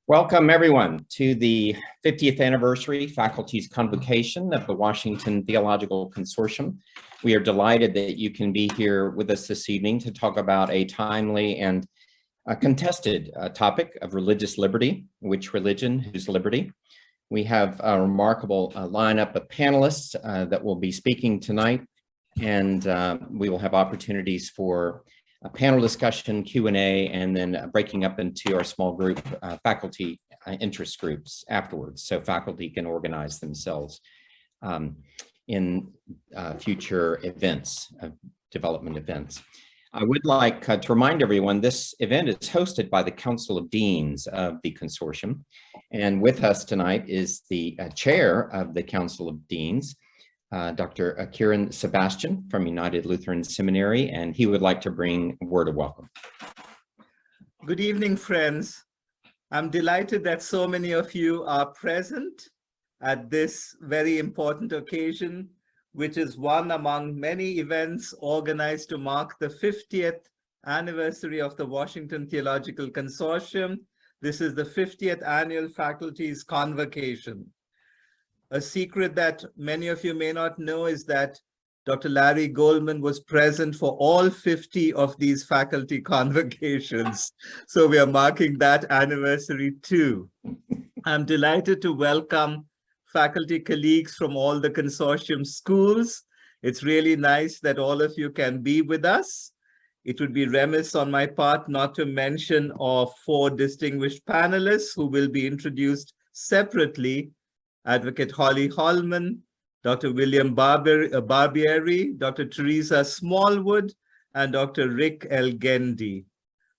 Welcome, everyone, to the 50th anniversary Faculties Convocation of the Washington Theological Consortium. We are delighted that you can be here with us this evening to talk about a timely and contested topic of religious liberty. Which religion, whose liberty? We have a remarkable lineup of panelists that will be speaking tonight, and we will have opportunities for a panel discussion, Q&A, and then breaking up into our small group faculty interest groups afterwards, so faculty can organize themselves in future events, development events. I would like to remind everyone this event is hosted by the Council of Deans of the Consortium, and with us tonight is the chair of the Council of Deans, Dr. Kieran Sebastian from United Lutheran Seminary, and he would like to bring a word of welcome. Good evening, friends. I'm delighted that so many of you are present at this very important occasion, which is one among many events organized to mark the 50th anniversary of the Washington Theological Consortium. This is the 50th annual Faculties Convocation. A secret that many of you may not know is that Dr. Larry Goldman was present for all 50 of these faculty convocations. So we are marking that anniversary too. I'm delighted to welcome faculty colleagues from all the consortium schools. It's really nice that all of you can be with us. It would be remiss on my part not to mention our 4 distinguished panelists who will be introduced separately: Advocate Holly Holman, Dr. William Barbieri, Dr. Teresa Smallwood, and Dr. Rick Elgendi.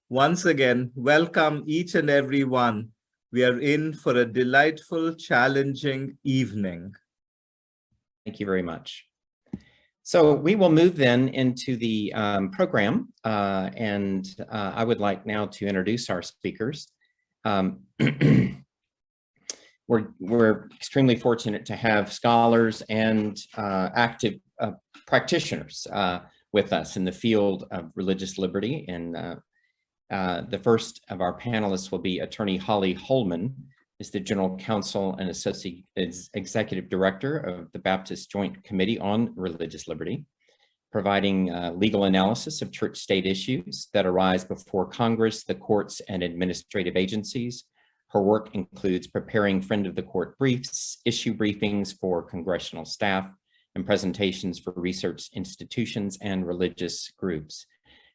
Once again, welcome each and every one. We are in for a delightful, challenging evening. Thank you very much. So we will move then into the program, and I would like now to introduce our speakers. We're extremely fortunate to have scholars and active practitioners with us in the field of religious liberty. And the first of our panelists will be Attorney Holly Holman, is the General Counsel and Associate Executive Director of the Baptist Joint Committee on Religious Liberty, providing legal analysis of church-state issues that arise before Congress, the courts, and administrative agencies. Her work includes preparing friend of the court briefs, issue briefings for congressional staff, and presentations for research institutions and religious groups.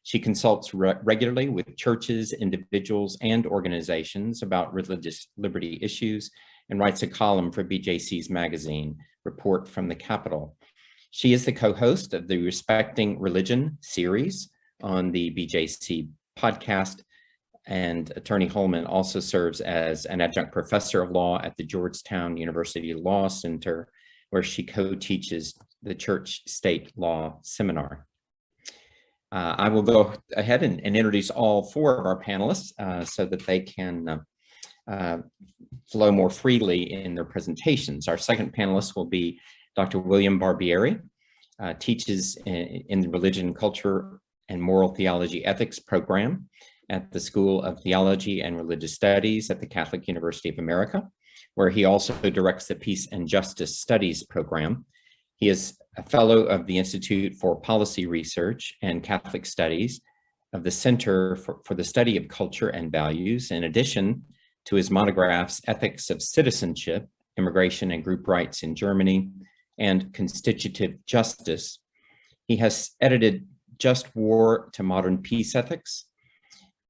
She consults regularly with churches, individuals, and organizations about religious liberty issues and writes a column for BJC's magazine, Report from the Capitol. She is the co-host of the Respecting Religion series on the BJC podcast, and Attorney Holman also serves as an adjunct professor of law at the Georgetown University Law Center, where she co-teaches the Church State Law Seminar. I will go ahead and introduce all 4 of our panelists so that they can flow more freely in their presentations. Our second panelist will be Dr. William Barbieri, teaches in the Religion, Culture, and Moral Theology Ethics program at the School of Theology and Religious Studies at the Catholic University of America, where he also directs the Peace and Justice Studies program. He is a fellow of the Institute for Policy Research and Catholic Studies of the Center for the Study of Culture and Values, in addition to his monographs, Ethics of Citizenship, Immigration and Group Rights in Germany, and Constitutive Justice. He has edited Just War to Modern Peace Ethics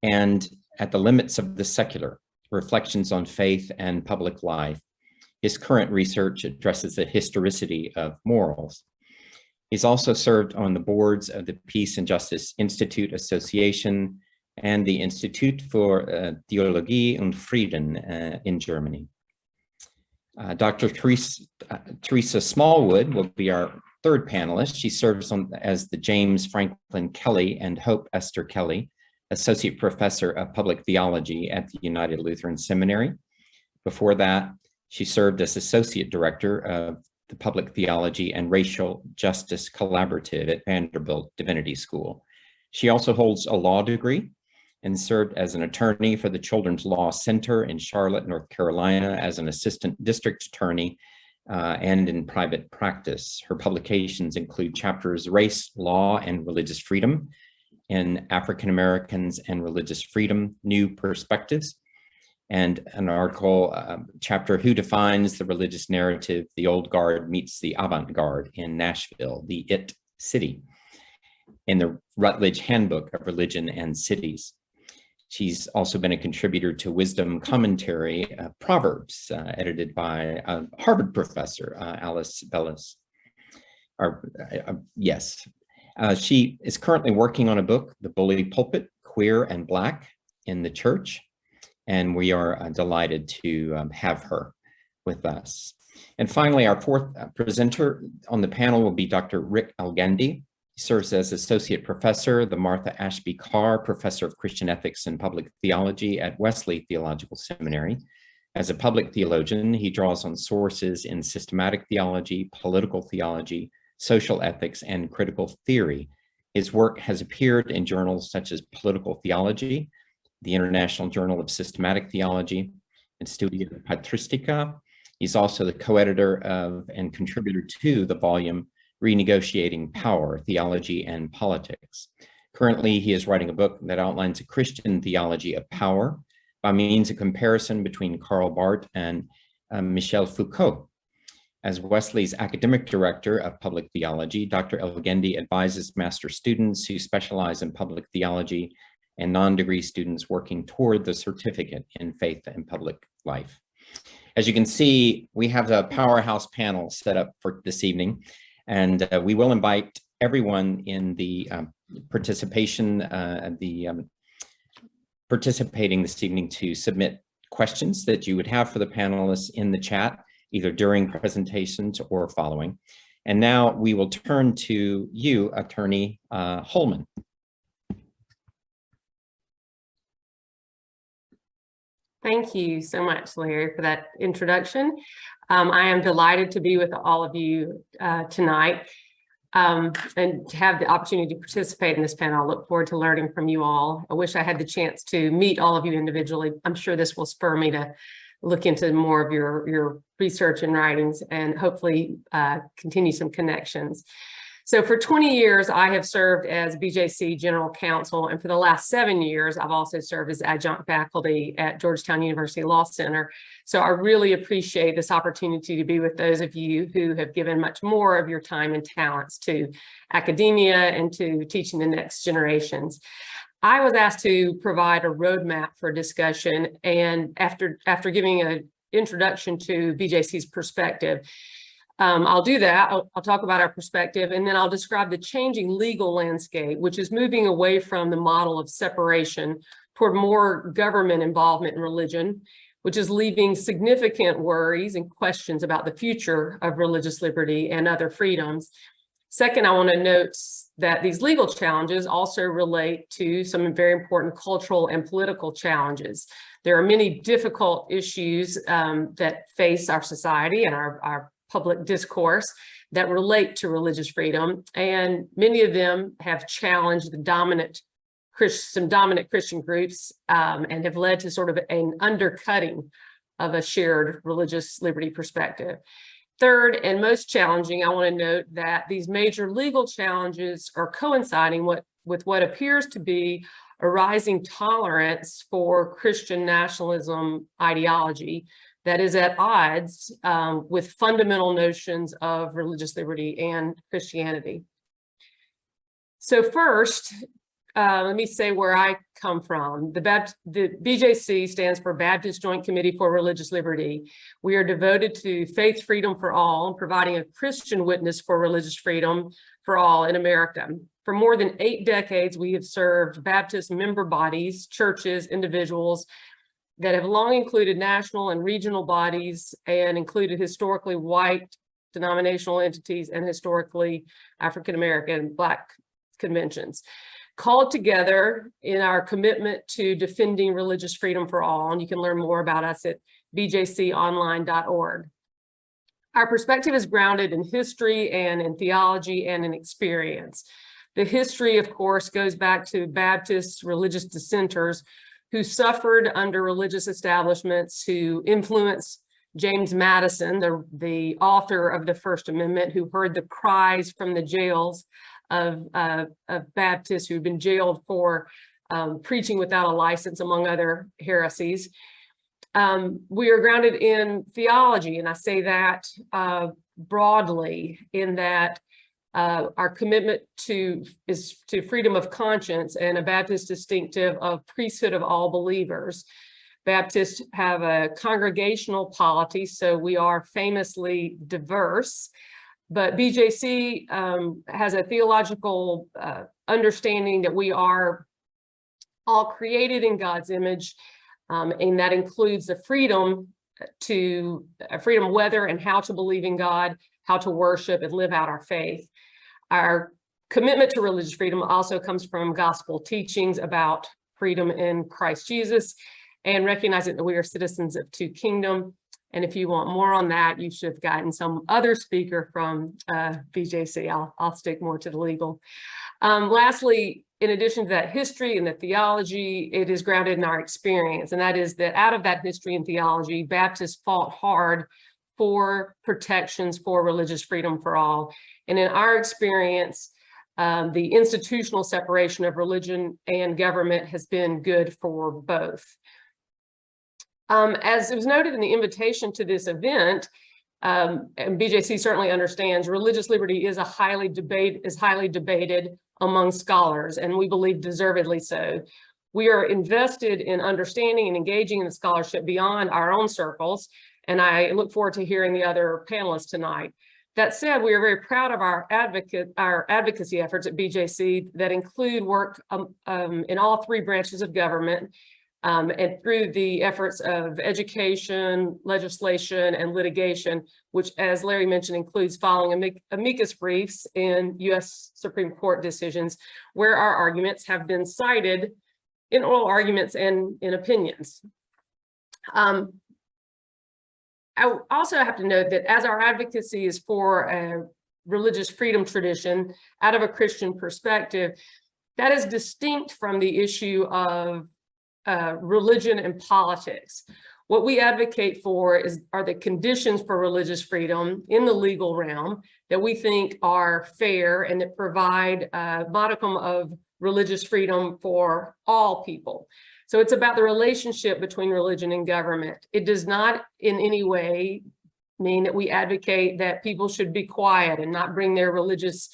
and At the Limits of the Secular, Reflections on Faith and Public Life. His current research addresses the historicity of morals. He's also served on the boards of the Peace and Justice Institute Association and the Institut für Theologie und Frieden in Germany. Dr. Teresa Smallwood will be our third panelist. She serves as the James Franklin Kelly and Hope Esther Kelly Associate Professor of Public Theology at the United Lutheran Seminary. Before that, she served as Associate Director of the Public Theology and Racial Justice Collaborative at Vanderbilt Divinity School. She also holds a law degree and served as an attorney for the Children's Law Center in Charlotte, North Carolina, as an assistant district attorney and in private practice. Her publications include chapters Race, Law, and Religious Freedom in African Americans and Religious Freedom, New Perspectives, and an article, chapter Who Defines the Religious Narrative? The Old Guard Meets the Avant-Garde in Nashville, the IT City, in the Rutledge Handbook of Religion and Cities. She's also been a contributor to Wisdom Commentary, Proverbs, edited by Harvard professor, Alice Bellis. She is currently working on a book, The Bully Pulpit, Queer and Black in the Church, and we are delighted to have her with us. And finally, our fourth presenter on the panel will be Dr. Rick Elgendy. He serves as Associate Professor, the Martha Ashby Carr Professor of Christian Ethics and Public Theology at Wesley Theological Seminary. As a public theologian, he draws on sources in systematic theology, political theology, social ethics, and critical theory. His work has appeared in journals such as Political Theology, the International Journal of Systematic Theology, and Studia Patristica. He's also the co-editor of and contributor to the volume Renegotiating Power, Theology and Politics. Currently, he is writing a book that outlines a Christian theology of power by means of comparison between Karl Barth and Michel Foucault. As Wesley's academic director of public theology, Dr. Elgendy advises master students who specialize in public theology and non-degree students working toward the certificate in faith and public life. As you can see, we have a powerhouse panel set up for this evening, and we will invite everyone in the participating this evening to submit questions that you would have for the panelists in the chat, either during presentations or following. And now we will turn to you, Attorney Holman. Thank you so much, Larry, for that introduction. I am delighted to be with all of you tonight and to have the opportunity to participate in this panel. I look forward to learning from you all. I wish I had the chance to meet all of you individually. I'm sure this will spur me to look into more of your research and writings and hopefully continue some connections. So for 20 years, I have served as BJC General Counsel, and for the last 7 years, I've also served as adjunct faculty at Georgetown University Law Center. So I really appreciate this opportunity to be with those of you who have given much more of your time and talents to academia and to teaching the next generations. I was asked to provide a roadmap for discussion, and after giving an introduction to BJC's perspective, I'll do that. I'll talk about our perspective, and then I'll describe the changing legal landscape, which is moving away from the model of separation toward more government involvement in religion, which is leaving significant worries and questions about the future of religious liberty and other freedoms. Second, I want to note that these legal challenges also relate to some very important cultural and political challenges. There are many difficult issues that face our society and our public discourse that relate to religious freedom, and many of them have challenged some dominant Christian groups and have led to sort of an undercutting of a shared religious liberty perspective. Third, and most challenging, I want to note that these major legal challenges are coinciding with what appears to be a rising tolerance for Christian nationalism ideology that is at odds with fundamental notions of religious liberty and Christianity. So first, let me say where I come from. The BJC stands for Baptist Joint Committee for Religious Liberty. We are devoted to faith freedom for all and providing a Christian witness for religious freedom for all in America. For more than 8 decades, we have served Baptist member bodies, churches, individuals that have long included national and regional bodies and included historically white denominational entities and historically African-American Black conventions, called together in our commitment to defending religious freedom for all. And you can learn more about us at bjconline.org. Our perspective is grounded in history and in theology and in experience. The history, of course, goes back to Baptist religious dissenters who suffered under religious establishments, who influenced James Madison, the author of the First Amendment, who heard the cries from the jails of Baptists who'd been jailed for preaching without a license, among other heresies. We are grounded in theology, and I say that broadly in that our commitment is to freedom of conscience and a Baptist distinctive of priesthood of all believers. Baptists have a congregational polity, so we are famously diverse. But BJC has a theological understanding that we are all created in God's image, and that includes the freedom whether and how to believe in God, how to worship and live out our faith. Our commitment to religious freedom also comes from gospel teachings about freedom in Christ Jesus and recognizing that we are citizens of 2 kingdoms. And if you want more on that, you should have gotten some other speaker from BJC. I'll stick more to the legal. Lastly, in addition to that history and the theology, it is grounded in our experience. And that is that out of that history and theology, Baptists fought hard for protections for religious freedom for all. And in our experience, the institutional separation of religion and government has been good for both. As it was noted in the invitation to this event, and BJC certainly understands, religious liberty is highly debated among scholars, and we believe deservedly so. We are invested in understanding and engaging in the scholarship beyond our own circles, and I look forward to hearing the other panelists tonight. That said, we are very proud of our advocacy efforts at BJC that include work in all 3 branches of government, and through the efforts of education, legislation, and litigation, which, as Larry mentioned, includes following amicus briefs in U.S. Supreme Court decisions, where our arguments have been cited in oral arguments and in opinions. I also have to note that as our advocacy is for a religious freedom tradition out of a Christian perspective, that is distinct from the issue of religion and politics. What we advocate for are the conditions for religious freedom in the legal realm that we think are fair and that provide a modicum of religious freedom for all people. So it's about the relationship between religion and government. It does not in any way mean that we advocate that people should be quiet and not bring their religious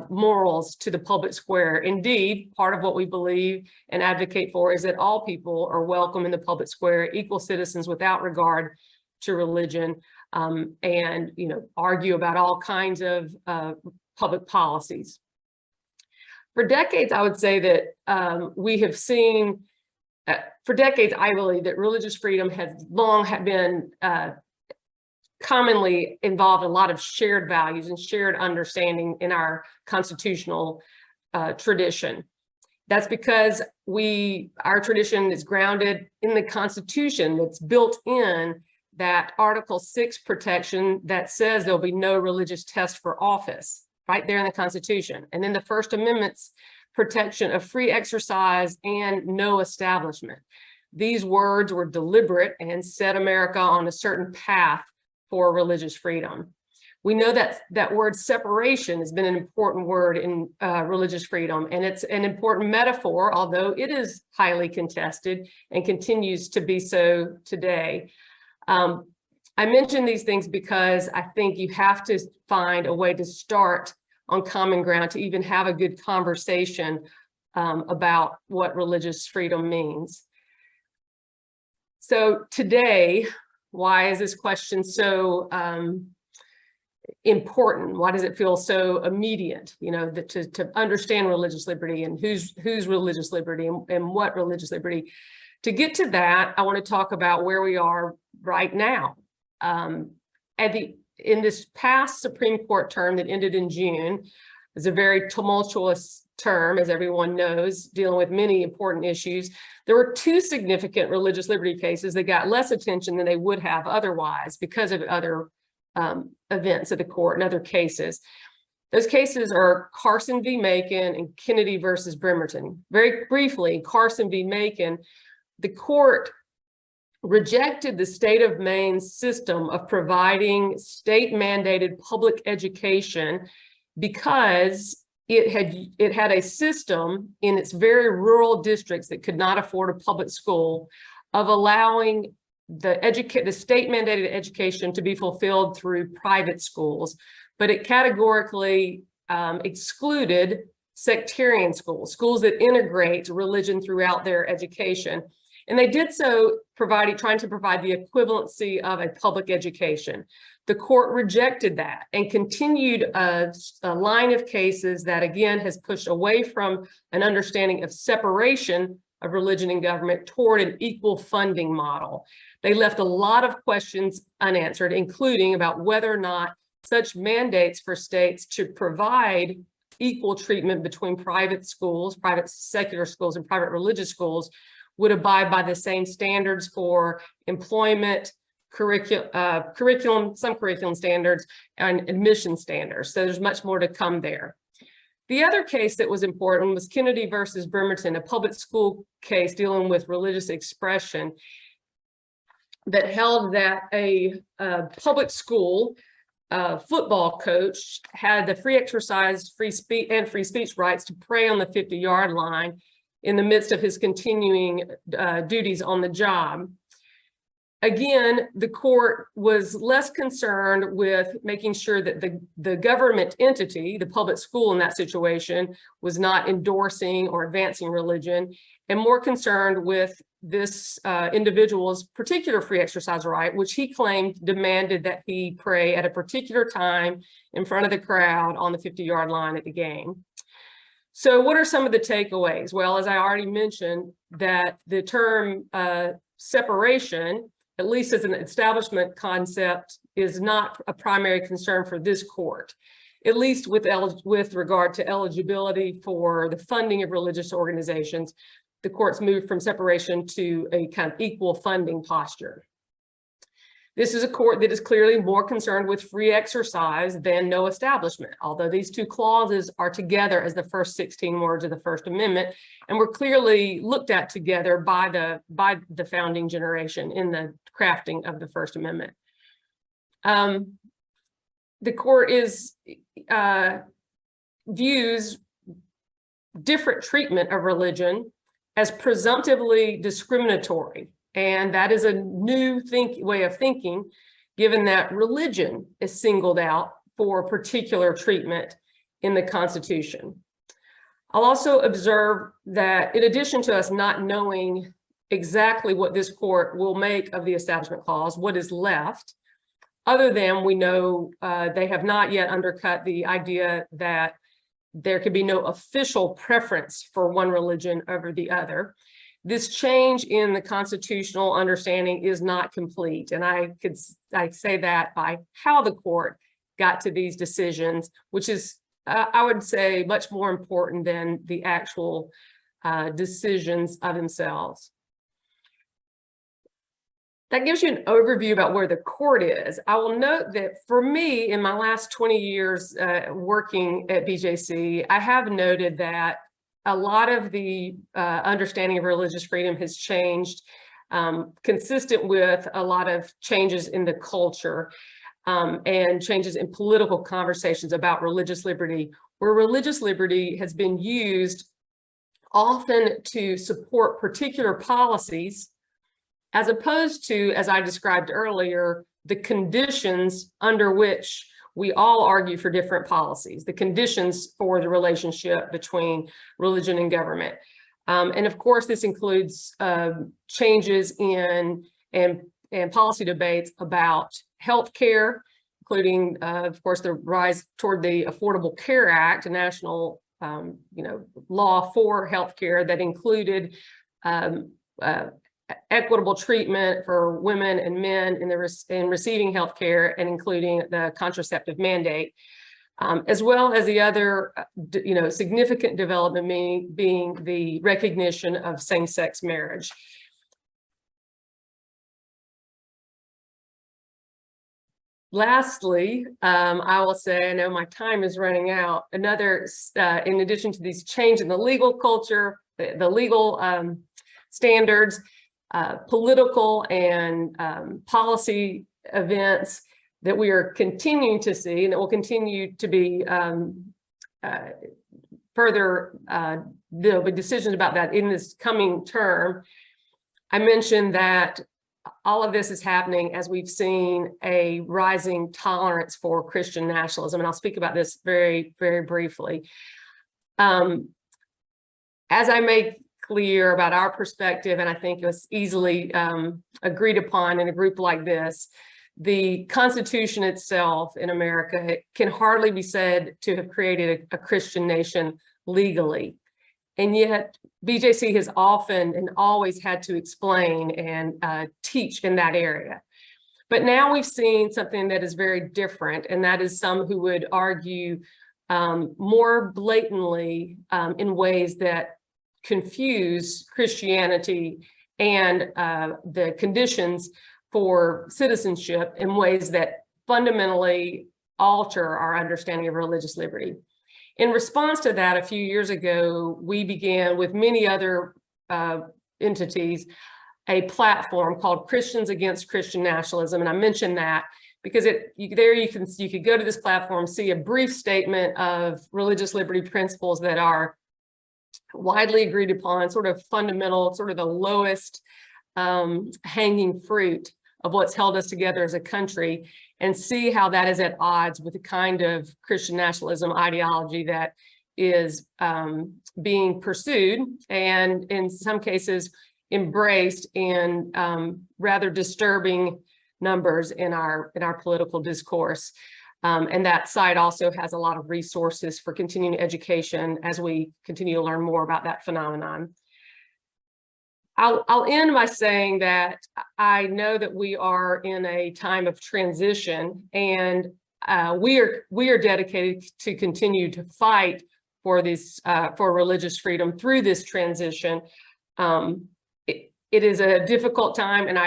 morals to the public square. Indeed, part of what we believe and advocate for is that all people are welcome in the public square, equal citizens without regard to religion, and argue about all kinds of public policies. For decades, I would say that we have seen, for decades, I believe that religious freedom has long been commonly involved in a lot of shared values and shared understanding in our constitutional tradition. That's because our tradition is grounded in the Constitution that's built in that Article 6 protection that says there'll be no religious test for office, right there in the Constitution. And then the First Amendment's protection of free exercise and no establishment. These words were deliberate and set America on a certain path for religious freedom. We know that that word separation has been an important word in religious freedom, and it's an important metaphor, although it is highly contested and continues to be so today. I mention these things because I think you have to find a way to start on common ground to even have a good conversation about what religious freedom means. So today, why is this question so important? Why does it feel so immediate, you know, to understand religious liberty and who's religious liberty and what religious liberty? To get to that, I want to talk about where we are right now. In this past Supreme Court term that ended in June, is a very tumultuous term, as everyone knows, dealing with many important issues. There were two significant religious liberty cases that got less attention than they would have otherwise because of other events at the court and other cases. Those cases are Carson v. Macon and Kennedy versus Bremerton. Very briefly, Carson v. Macon, the court rejected the state of Maine's system of providing state-mandated public education because it had a system in its very rural districts that could not afford a public school of allowing the state-mandated education to be fulfilled through private schools, but it categorically excluded sectarian schools that integrate religion throughout their education. And they did so trying to provide the equivalency of a public education. The court rejected that and continued a line of cases that, again, has pushed away from an understanding of separation of religion and government toward an equal funding model. They left a lot of questions unanswered, including about whether or not such mandates for states to provide equal treatment between private schools, private secular schools, and private religious schools would abide by the same standards for employment, curriculum, some curriculum standards, and admission standards. So there's much more to come there. The other case that was important was Kennedy versus Bremerton, a public school case dealing with religious expression that held that a public school football coach had the free exercise, free speech rights to pray on the 50-yard line in the midst of his continuing duties on the job. Again, the court was less concerned with making sure that the government entity, the public school in that situation, was not endorsing or advancing religion, and more concerned with this individual's particular free exercise right, which he claimed demanded that he pray at a particular time in front of the crowd on the 50-yard line at the game. So what are some of the takeaways? Well, as I already mentioned, that the term separation, at least as an establishment concept, is not a primary concern for this court, at least with regard to eligibility for the funding of religious organizations. The court's moved from separation to a kind of equal funding posture. This is a court that is clearly more concerned with free exercise than no establishment, although these two clauses are together as the first 16 words of the First Amendment, and were clearly looked at together by the founding generation in the crafting of the First Amendment. The court views different treatment of religion as presumptively discriminatory. And that is a new way of thinking, given that religion is singled out for particular treatment in the Constitution. I'll also observe that in addition to us not knowing exactly what this court will make of the Establishment Clause, what is left, other than we know they have not yet undercut the idea that there could be no official preference for one religion over the other. This change in the constitutional understanding is not complete. And I say that by how the court got to these decisions, which is, I would say, much more important than the actual decisions of themselves. That gives you an overview about where the court is. I will note that for me, in my last 20 years working at BJC, I have noted that a lot of the understanding of religious freedom has changed, consistent with a lot of changes in the culture. and changes in political conversations about religious liberty, where religious liberty has been used often to support particular policies, as opposed to, as I described earlier, the conditions under which we all argue for different policies, the conditions for the relationship between religion and government. And of course, this includes changes in and policy debates about healthcare, including, of course, the rise toward the Affordable Care Act, a national law for healthcare that included equitable treatment for women and men in receiving healthcare, and including the contraceptive mandate, as well as the other significant development being the recognition of same-sex marriage. Lastly, I will say, I know my time is running out, another, in addition to these change in the legal culture, the legal standards, political and policy events that we are continuing to see, and that will continue to be further, there'll be decisions about that in this coming term. I mentioned that all of this is happening as we've seen a rising tolerance for Christian nationalism, and I'll speak about this very, very briefly. As I make clear about our perspective, and I think it was easily agreed upon in a group like this, the Constitution itself in America can hardly be said to have created a Christian nation legally. And yet BJC has often and always had to explain and teach in that area. But now we've seen something that is very different, and that is some who would argue more blatantly in ways that confuse Christianity and the conditions for citizenship in ways that fundamentally alter our understanding of religious liberty. In response to that, a few years ago, we began with many other entities a platform called Christians Against Christian Nationalism, and I mentioned that because you could go to this platform, see a brief statement of religious liberty principles that are widely agreed upon, sort of fundamental, sort of the lowest hanging fruit of what's held us together as a country, and see how that is at odds with the kind of Christian nationalism ideology that is being pursued and in some cases embraced in rather disturbing numbers in our political discourse. And that site also has a lot of resources for continuing education as we continue to learn more about that phenomenon. I'll end by saying that I know that we are in a time of transition, and we are dedicated to continue to fight for this for religious freedom through this transition. It is a difficult time, and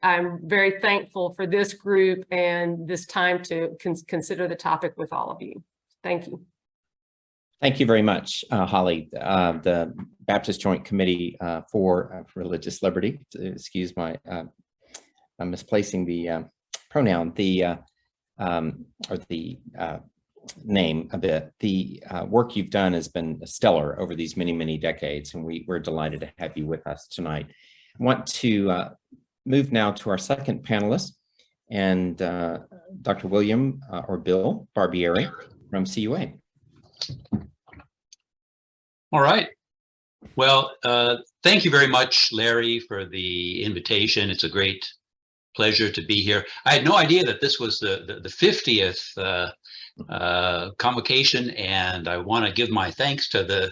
I'm very thankful for this group and this time to consider the topic with all of you. Thank you. Thank you very much, Holly. The Baptist Joint Committee for Religious Liberty, excuse my I'm misplacing the pronoun, or the name a bit. The work you've done has been stellar over these many, many decades, and we're delighted to have you with us tonight. I want to move now to our second panelist, and Dr. William or Bill Barbieri from CUA. All right. Well, thank you very much, Larry, for the invitation. It's a great pleasure to be here. I had no idea that this was the 50th convocation, and I want to give my thanks to the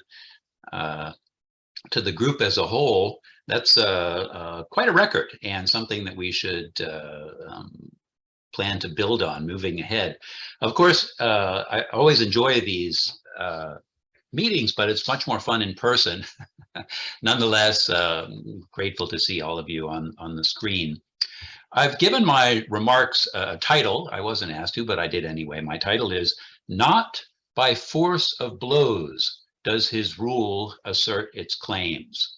group as a whole. That's quite a record, and something that we should plan to build on moving ahead. Of course, I always enjoy these meetings, but it's much more fun in person. Nonetheless, grateful to see all of you on the screen. I've given my remarks a title. I wasn't asked to, but I did anyway. My title is "Not by Force of Blows Does His Rule Assert Its Claims."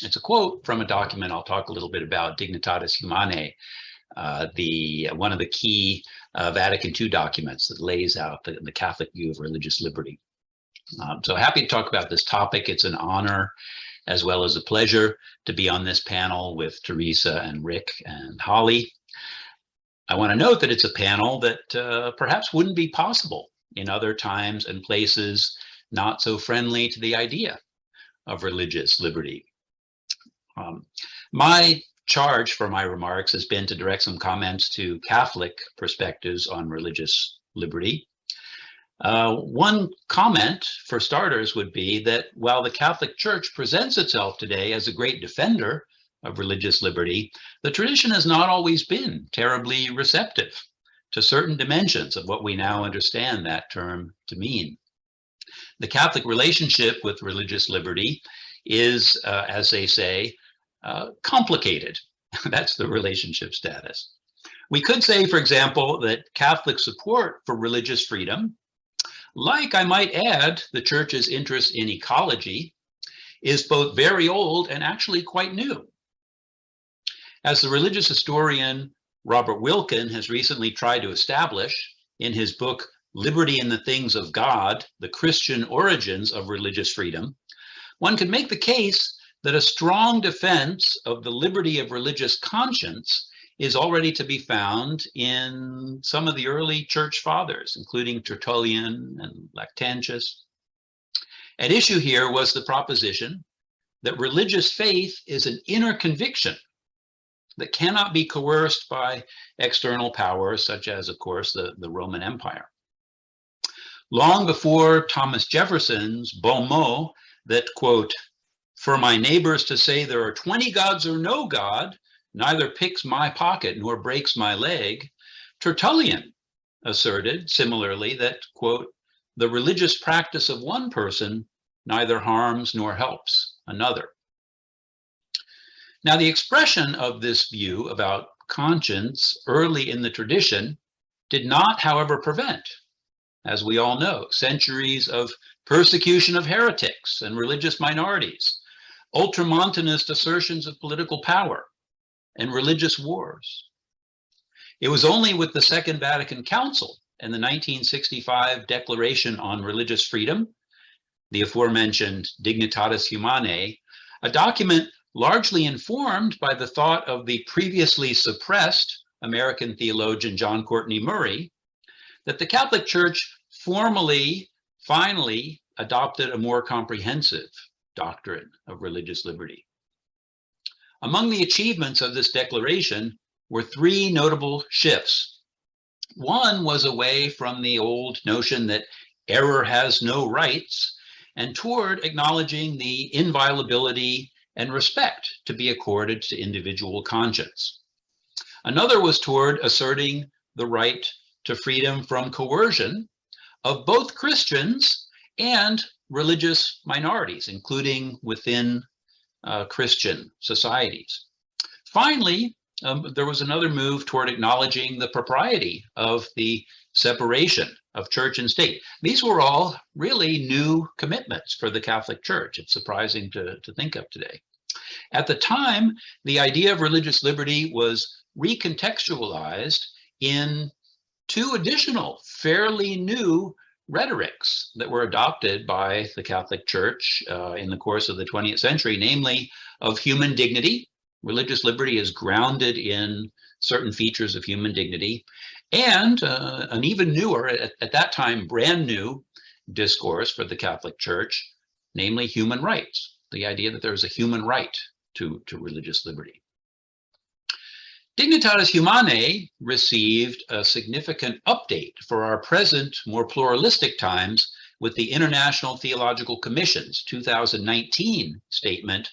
It's a quote from a document I'll talk a little bit about, Dignitatis Humanae, one of the key Vatican II documents that lays out the Catholic view of religious liberty. So happy to talk about this topic. It's an honor as well as a pleasure to be on this panel with Teresa and Rick and Holly. I want to note that it's a panel that perhaps wouldn't be possible in other times and places not so friendly to the idea of religious liberty. My charge for my remarks has been to direct some comments to Catholic perspectives on religious liberty. One comment, for starters, would be that while the Catholic Church presents itself today as a great defender of religious liberty, the tradition has not always been terribly receptive to certain dimensions of what we now understand that term to mean. The Catholic relationship with religious liberty is, as they say, complicated. That's the relationship status. We could say, for example, that Catholic support for religious freedom, like I might add the Church's interest in ecology, is both very old and actually quite new. As the religious historian Robert Wilkin has recently tried to establish in his book, Liberty in the Things of God, The Christian Origins of Religious Freedom, one could make the case that a strong defense of the liberty of religious conscience is already to be found in some of the early church fathers, including Tertullian and Lactantius. At issue here was the proposition that religious faith is an inner conviction that cannot be coerced by external powers, such as, of course, the Roman Empire. Long before Thomas Jefferson's bon mot that, quote, "For my neighbors to say there are 20 gods or no God, neither picks my pocket nor breaks my leg," Tertullian asserted similarly that, quote, "The religious practice of one person neither harms nor helps another." Now, the expression of this view about conscience early in the tradition did not, however, prevent, as we all know, centuries of persecution of heretics and religious minorities, ultramontanist assertions of political power, and religious wars. It was only with the Second Vatican Council and the 1965 Declaration on Religious Freedom, the aforementioned Dignitatis Humanae, a document largely informed by the thought of the previously suppressed American theologian John Courtney Murray, that the Catholic Church finally adopted a more comprehensive doctrine of religious liberty. Among the achievements of this declaration were three notable shifts. One was away from the old notion that error has no rights and toward acknowledging the inviolability and respect to be accorded to individual conscience. Another was toward asserting the right to freedom from coercion of both Christians and religious minorities, including within Christian societies. Finally, there was another move toward acknowledging the propriety of the separation of church and state. These were all really new commitments for the Catholic Church. It's surprising to think of today. At the time, the idea of religious liberty was recontextualized in two additional fairly new rhetorics that were adopted by the Catholic Church in the course of the 20th century, namely of human dignity. Religious liberty is grounded in certain features of human dignity, and an even newer, at that time, brand new discourse for the Catholic Church, namely human rights, the idea that there is a human right to religious liberty. Dignitatis Humanae received a significant update for our present, more pluralistic times with the International Theological Commission's 2019 statement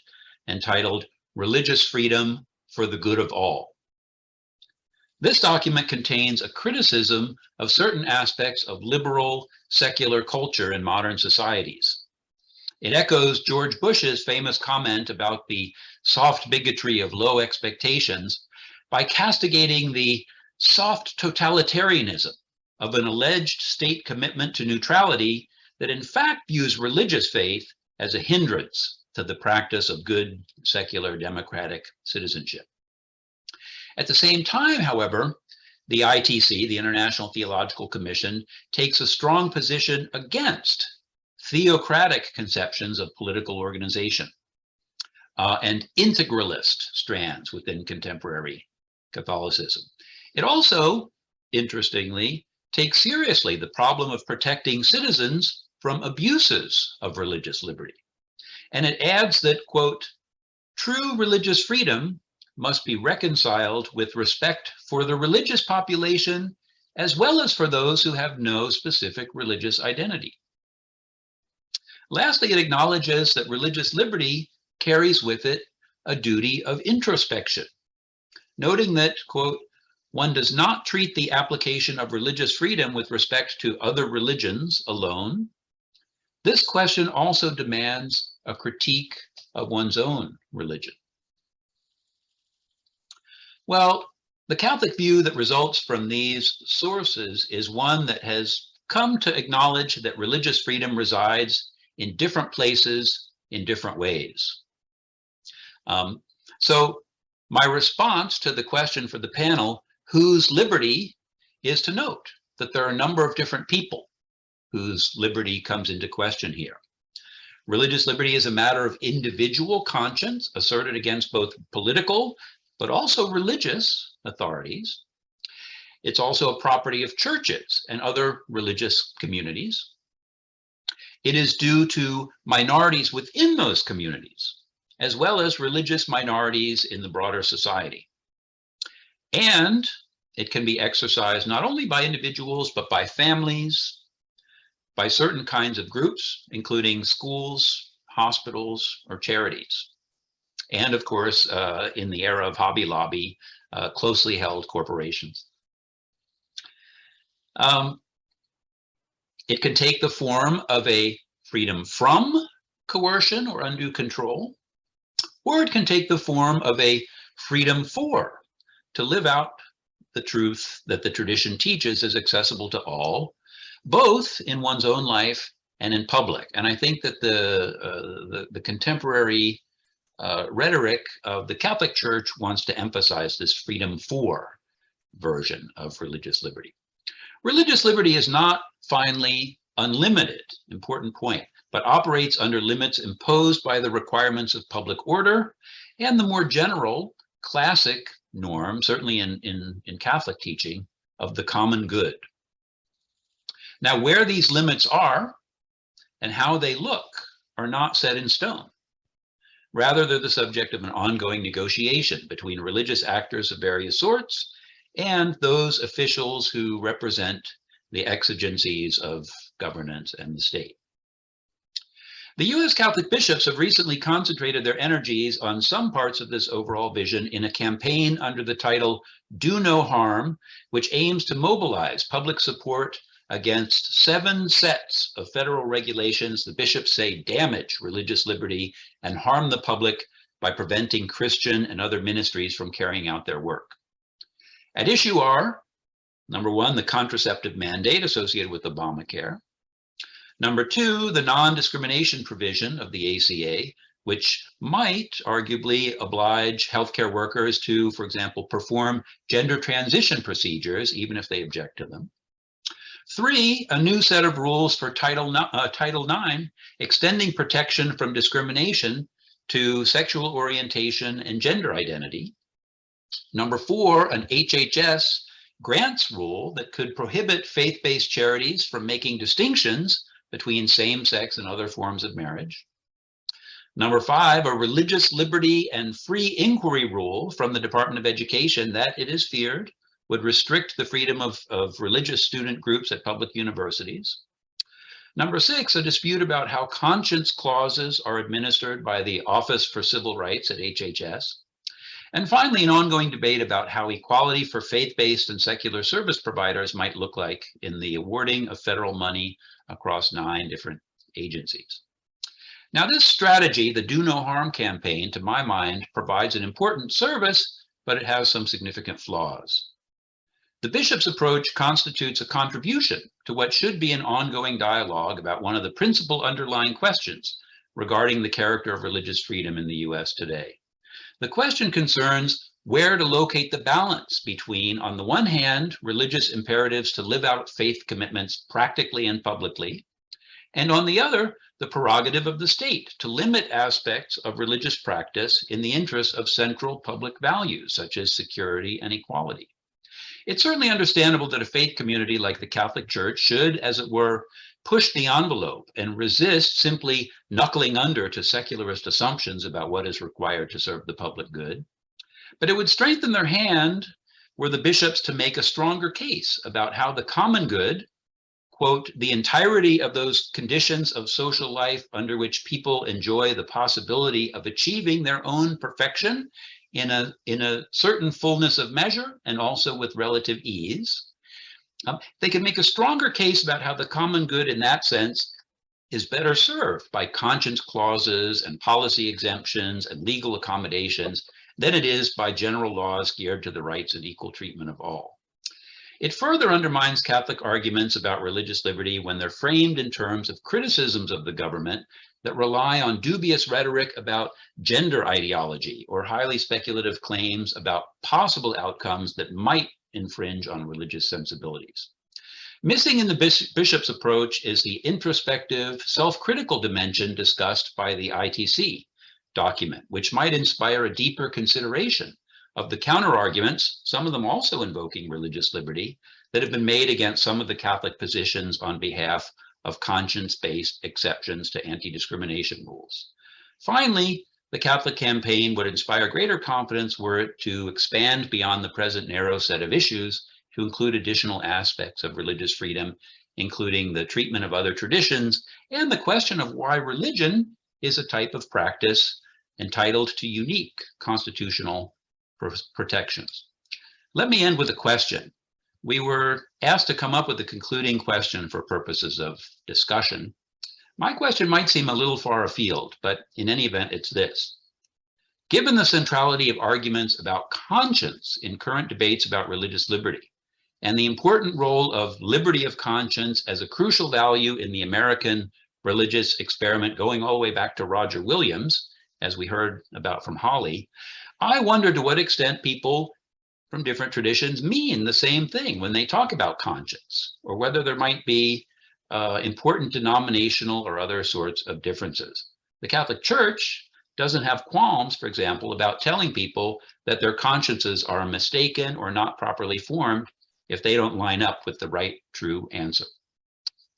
entitled Religious Freedom for the Good of All. This document contains a criticism of certain aspects of liberal secular culture in modern societies. It echoes George Bush's famous comment about the soft bigotry of low expectations by castigating the soft totalitarianism of an alleged state commitment to neutrality that in fact views religious faith as a hindrance to the practice of good secular democratic citizenship. At the same time, however, the ITC, the International Theological Commission, takes a strong position against theocratic conceptions of political organization and integralist strands within contemporary Catholicism. It also, interestingly, takes seriously the problem of protecting citizens from abuses of religious liberty. And it adds that, quote, true religious freedom must be reconciled with respect for the religious population as well as for those who have no specific religious identity. Lastly, it acknowledges that religious liberty carries with it a duty of introspection, noting that, quote, one does not treat the application of religious freedom with respect to other religions alone. This question also demands a critique of one's own religion. Well, the Catholic view that results from these sources is one that has come to acknowledge that religious freedom resides in different places in different ways. So my response to the question for the panel, whose liberty, is to note that there are a number of different people whose liberty comes into question here. Religious liberty is a matter of individual conscience asserted against both political but also religious authorities. It's also a property of churches and other religious communities. It is due to minorities within those communities, as well as religious minorities in the broader society. And it can be exercised not only by individuals, but by families, by certain kinds of groups, including schools, hospitals, or charities. And of course, in the era of Hobby Lobby, closely held corporations. It can take the form of a freedom from coercion or undue control, or it can take the form of a freedom for, to live out the truth that the tradition teaches is accessible to all, both in one's own life and in public. And I think that the contemporary rhetoric of the Catholic Church wants to emphasize this freedom for version of religious liberty. Religious liberty is not finally unlimited, important point, but operates under limits imposed by the requirements of public order and the more general classic norm, certainly in Catholic teaching, of the common good. Now, where these limits are and how they look are not set in stone. Rather, they're the subject of an ongoing negotiation between religious actors of various sorts and those officials who represent the exigencies of governance and the state. The U.S. Catholic bishops have recently concentrated their energies on some parts of this overall vision in a campaign under the title Do No Harm, which aims to mobilize public support against 7 sets of federal regulations the bishops say damage religious liberty and harm the public by preventing Christian and other ministries from carrying out their work. At issue are, number 1, the contraceptive mandate associated with Obamacare. Number 2, the non-discrimination provision of the ACA, which might arguably oblige healthcare workers to, for example, perform gender transition procedures, even if they object to them. 3, a new set of rules for Title IX, extending protection from discrimination to sexual orientation and gender identity. Number 4, an HHS grants rule that could prohibit faith-based charities from making distinctions between same-sex and other forms of marriage. Number 5, a religious liberty and free inquiry rule from the Department of Education that, it is feared, would restrict the freedom of religious student groups at public universities. Number 6, a dispute about how conscience clauses are administered by the Office for Civil Rights at HHS. And finally, an ongoing debate about how equality for faith-based and secular service providers might look like in the awarding of federal money across 9 different agencies. Now, this strategy, the Do No Harm campaign, to my mind, provides an important service, but it has some significant flaws. The bishop's approach constitutes a contribution to what should be an ongoing dialogue about one of the principal underlying questions regarding the character of religious freedom in the US today. The question concerns where to locate the balance between, on the one hand, religious imperatives to live out faith commitments practically and publicly, and on the other, the prerogative of the state to limit aspects of religious practice in the interest of central public values, such as security and equality. It's certainly understandable that a faith community like the Catholic Church should, as it were, push the envelope and resist simply knuckling under to secularist assumptions about what is required to serve the public good. But it would strengthen their hand were the bishops to make a stronger case about how the common good, quote, the entirety of those conditions of social life under which people enjoy the possibility of achieving their own perfection in a certain fullness of measure and also with relative ease. They can make a stronger case about how the common good in that sense is better served by conscience clauses and policy exemptions and legal accommodations than it is by general laws geared to the rights and equal treatment of all. It further undermines Catholic arguments about religious liberty when they're framed in terms of criticisms of the government that rely on dubious rhetoric about gender ideology or highly speculative claims about possible outcomes that might infringe on religious sensibilities. Missing in the bishop's approach is the introspective, self-critical dimension discussed by the ITC document, which might inspire a deeper consideration of the counter-arguments, some of them also invoking religious liberty, that have been made against some of the Catholic positions on behalf of conscience-based exceptions to anti-discrimination rules. Finally, the Catholic campaign would inspire greater confidence were it to expand beyond the present narrow set of issues to include additional aspects of religious freedom, including the treatment of other traditions and the question of why religion is a type of practice entitled to unique constitutional protections. Let me end with a question. We were asked to come up with a concluding question for purposes of discussion. My question might seem a little far afield, but in any event, it's this. Given the centrality of arguments about conscience in current debates about religious liberty, and the important role of liberty of conscience as a crucial value in the American religious experiment going all the way back to Roger Williams, as we heard about from Holly, I wonder to what extent people from different traditions mean the same thing when they talk about conscience, or whether there might be important denominational or other sorts of differences. The Catholic Church doesn't have qualms, for example, about telling people that their consciences are mistaken or not properly formed if they don't line up with the right, true answer.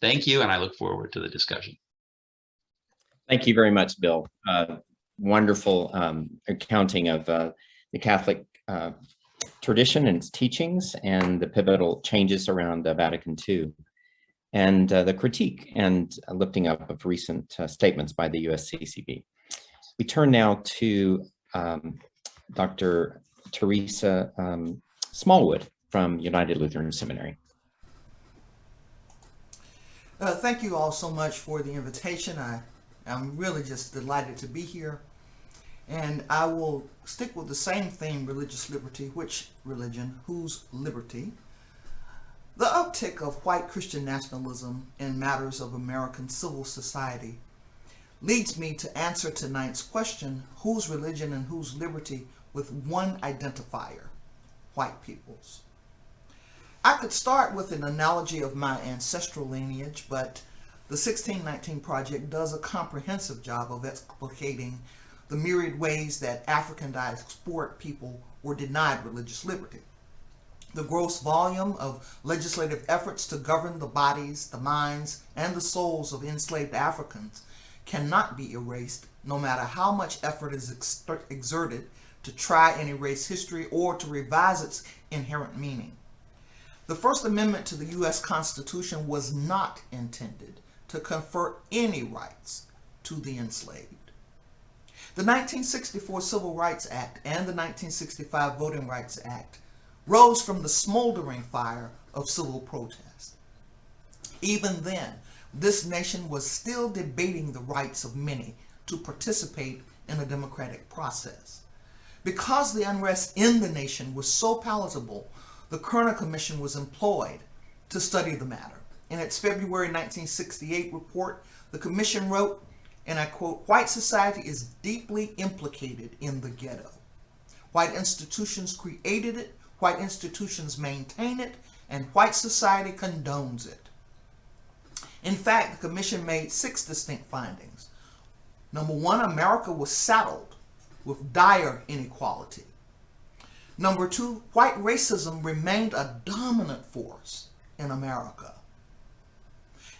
Thank you, and I look forward to the discussion. Thank you very much, Bill. Wonderful accounting of the Catholic tradition and its teachings and the pivotal changes around Vatican II, and the critique and lifting up of recent statements by the USCCB. We turn now to Dr. Teresa Smallwood from United Lutheran Seminary. Thank you all so much for the invitation. I'm really just delighted to be here. And I will stick with the same theme, religious liberty. Which religion? Whose liberty? The uptick of white Christian nationalism in matters of American civil society leads me to answer tonight's question, whose religion and whose liberty, with one identifier, white people's. I could start with an analogy of my ancestral lineage, but the 1619 Project does a comprehensive job of explicating the myriad ways that African diasporic people were denied religious liberty. The gross volume of legislative efforts to govern the bodies, the minds, and the souls of enslaved Africans cannot be erased, no matter how much effort is exerted to try and erase history or to revise its inherent meaning. The First Amendment to the U.S. Constitution was not intended to confer any rights to the enslaved. The 1964 Civil Rights Act and the 1965 Voting Rights Act rose from the smoldering fire of civil protest. Even then, this nation was still debating the rights of many to participate in a democratic process. Because the unrest in the nation was so palatable, the Kerner Commission was employed to study the matter. In its February 1968 report, the commission wrote, and I quote, "White society is deeply implicated in the ghetto. White institutions created it, white institutions maintain it, and white society condones it. In fact, the commission made 6 distinct findings. Number 1, America was saddled with dire inequality. Number 2, white racism remained a dominant force in America.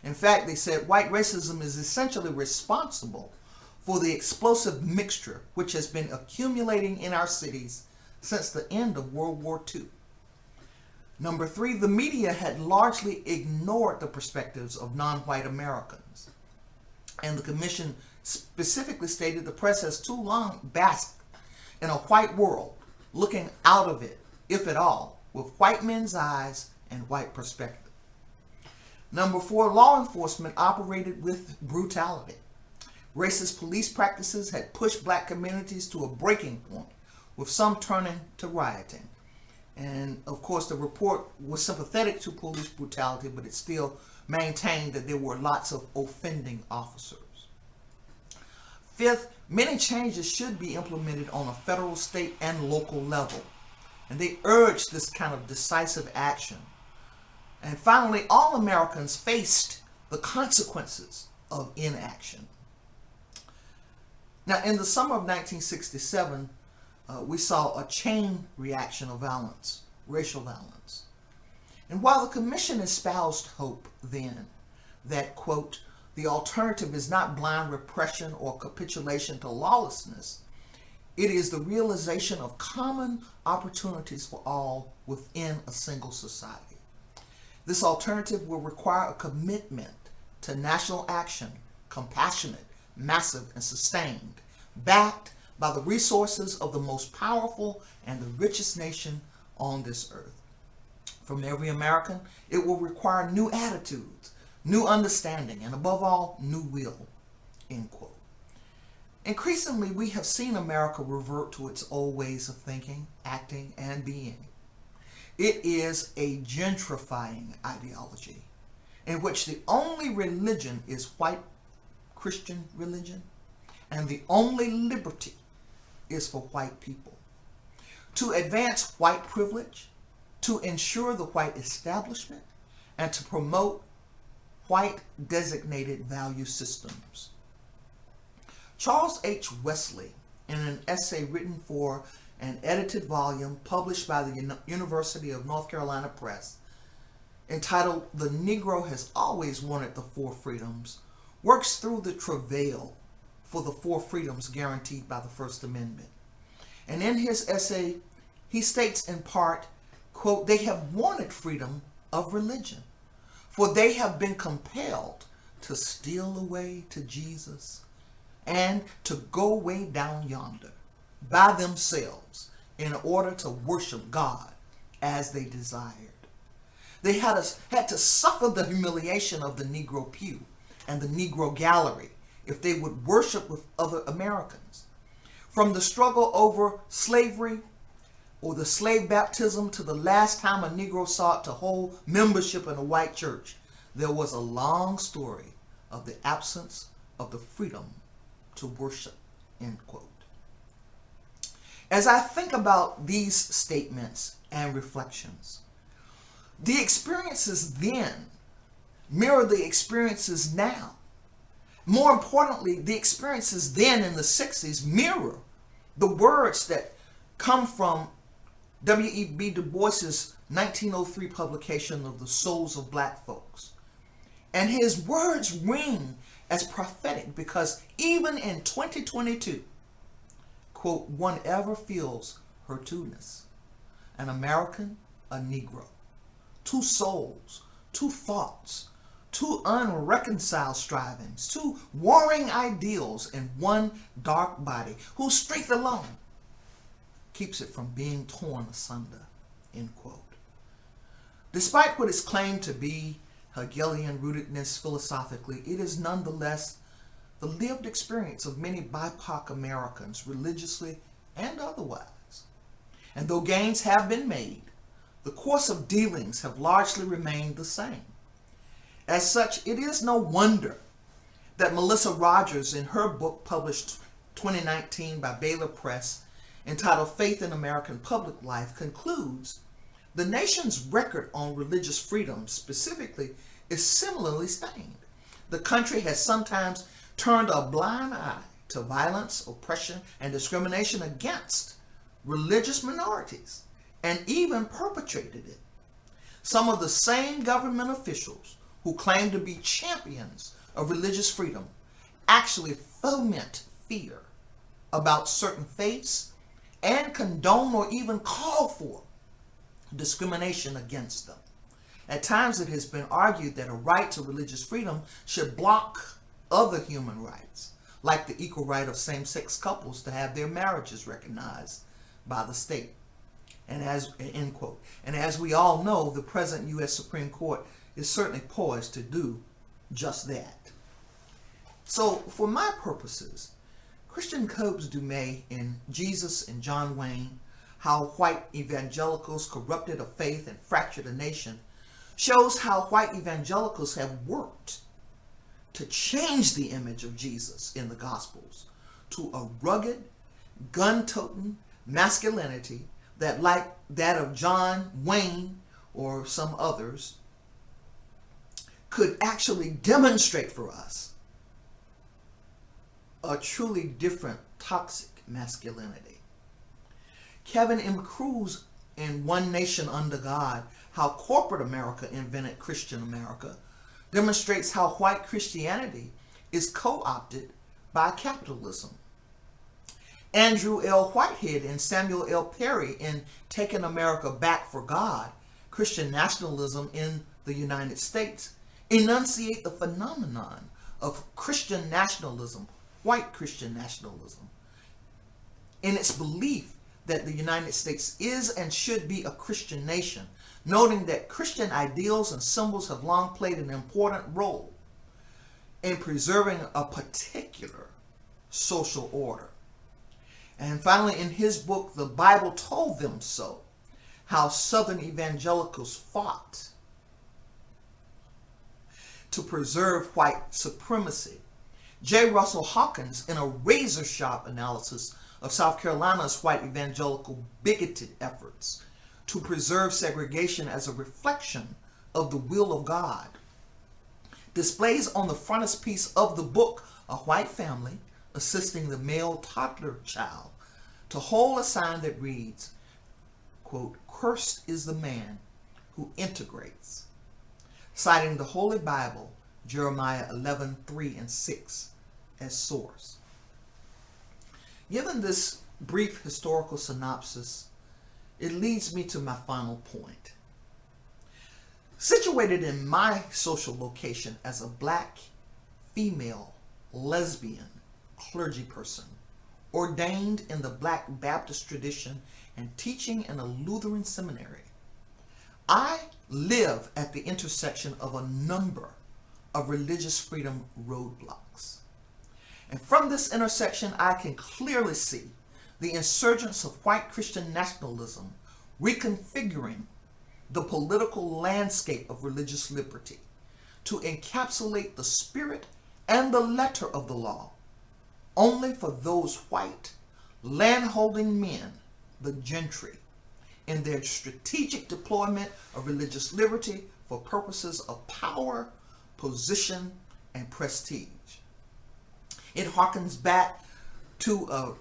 In fact, they said white racism is essentially responsible for the explosive mixture which has been accumulating in our cities since the end of World War II. Number 3, the media had largely ignored the perspectives of non-white Americans. And the commission specifically stated the press has too long basked in a white world, looking out of it, if at all, with white men's eyes and white perspective. Number 4, law enforcement operated with brutality. Racist police practices had pushed black communities to a breaking point, with some turning to rioting. And of course, the report was sympathetic to police brutality, but it still maintained that there were lots of offending officers. 5th, many changes should be implemented on a federal, state, and local level. And they urged this kind of decisive action. And finally, all Americans faced the consequences of inaction. Now, in the summer of 1967, we saw a chain reaction of violence, racial violence. And while the commission espoused hope then that, quote, the alternative is not blind repression or capitulation to lawlessness, it is the realization of common opportunities for all within a single society. This alternative will require a commitment to national action, compassionate, massive, and sustained, backed by the resources of the most powerful and the richest nation on this earth. From every American, it will require new attitudes, new understanding, and above all, new will, end quote. Increasingly, we have seen America revert to its old ways of thinking, acting, and being. It is a gentrifying ideology in which the only religion is white Christian religion, and the only liberty is for white people. To advance white privilege, to ensure the white establishment, and to promote white designated value systems. Charles H. Wesley, in an essay written for an edited volume published by the University of North Carolina Press, entitled "The Negro Has Always Wanted the Four Freedoms," works through the travail for the four freedoms guaranteed by the First Amendment. And in his essay, he states in part, quote, they have wanted freedom of religion, for they have been compelled to steal away to Jesus and to go way down yonder by themselves in order to worship God as they desired. They had to suffer the humiliation of the Negro pew and the Negro gallery if they would worship with other Americans. From the struggle over slavery or the slave baptism to the last time a Negro sought to hold membership in a white church, there was a long story of the absence of the freedom to worship, end quote. As I think about these statements and reflections, the experiences then mirror the experiences now. More importantly, the experiences then in the 60s mirror the words that come from W.E.B. Du Bois's 1903 publication of The Souls of Black Folks. And his words ring as prophetic because even in 2022, quote, one ever feels her two-ness, an American, a Negro, two souls, two thoughts, two unreconciled strivings, two warring ideals in one dark body, whose strength alone keeps it from being torn asunder, end quote. Despite what is claimed to be Hegelian rootedness philosophically, it is nonetheless the lived experience of many BIPOC Americans, religiously and otherwise. And though gains have been made, the course of dealings have largely remained the same. As such, it is no wonder that Melissa Rogers, in her book published 2019 by Baylor Press, entitled Faith in American Public Life, concludes the nation's record on religious freedom specifically is similarly stained. The country has sometimes turned a blind eye to violence, oppression, and discrimination against religious minorities, and even perpetrated it. Some of the same government officials who claim to be champions of religious freedom actually foment fear about certain faiths and condone or even call for discrimination against them. At times it has been argued that a right to religious freedom should block other human rights, like the equal right of same-sex couples to have their marriages recognized by the state. And as, end quote. And as we all know, the present U.S. Supreme Court is certainly poised to do just that. So for my purposes, Christian Cobb's Dumais in Jesus and John Wayne, How White Evangelicals Corrupted a Faith and Fractured a Nation, shows how white evangelicals have worked to change the image of Jesus in the Gospels to a rugged, gun-toting masculinity that, like that of John Wayne or some others, could actually demonstrate for us a truly different toxic masculinity. Kevin M. Cruz in One Nation Under God, How Corporate America Invented Christian America, demonstrates how white Christianity is co-opted by capitalism. Andrew L. Whitehead and Samuel L. Perry in Taking America Back for God, Christian Nationalism in the United States, enunciate the phenomenon of Christian nationalism, white Christian nationalism, in its belief that the United States is and should be a Christian nation, noting that Christian ideals and symbols have long played an important role in preserving a particular social order. And finally, in his book, The Bible Told Them So, How Southern Evangelicals Fought to Preserve White Supremacy, J. Russell Hawkins, in a razor-sharp analysis of South Carolina's white evangelical bigoted efforts to preserve segregation as a reflection of the will of God, displays on the frontispiece of the book a white family assisting the male toddler child to hold a sign that reads, quote, "Cursed is the man who integrates," citing the Holy Bible, Jeremiah 11:3 and 6, as source. Given this brief historical synopsis, it leads me to my final point. Situated in my social location as a black, female, lesbian clergy person, ordained in the Black Baptist tradition and teaching in a Lutheran seminary, I live at the intersection of a number of religious freedom roadblocks. And from this intersection, I can clearly see the insurgence of white Christian nationalism reconfiguring the political landscape of religious liberty to encapsulate the spirit and the letter of the law only for those white landholding men, the gentry, in their strategic deployment of religious liberty for purposes of power, position, and prestige. It harkens back to a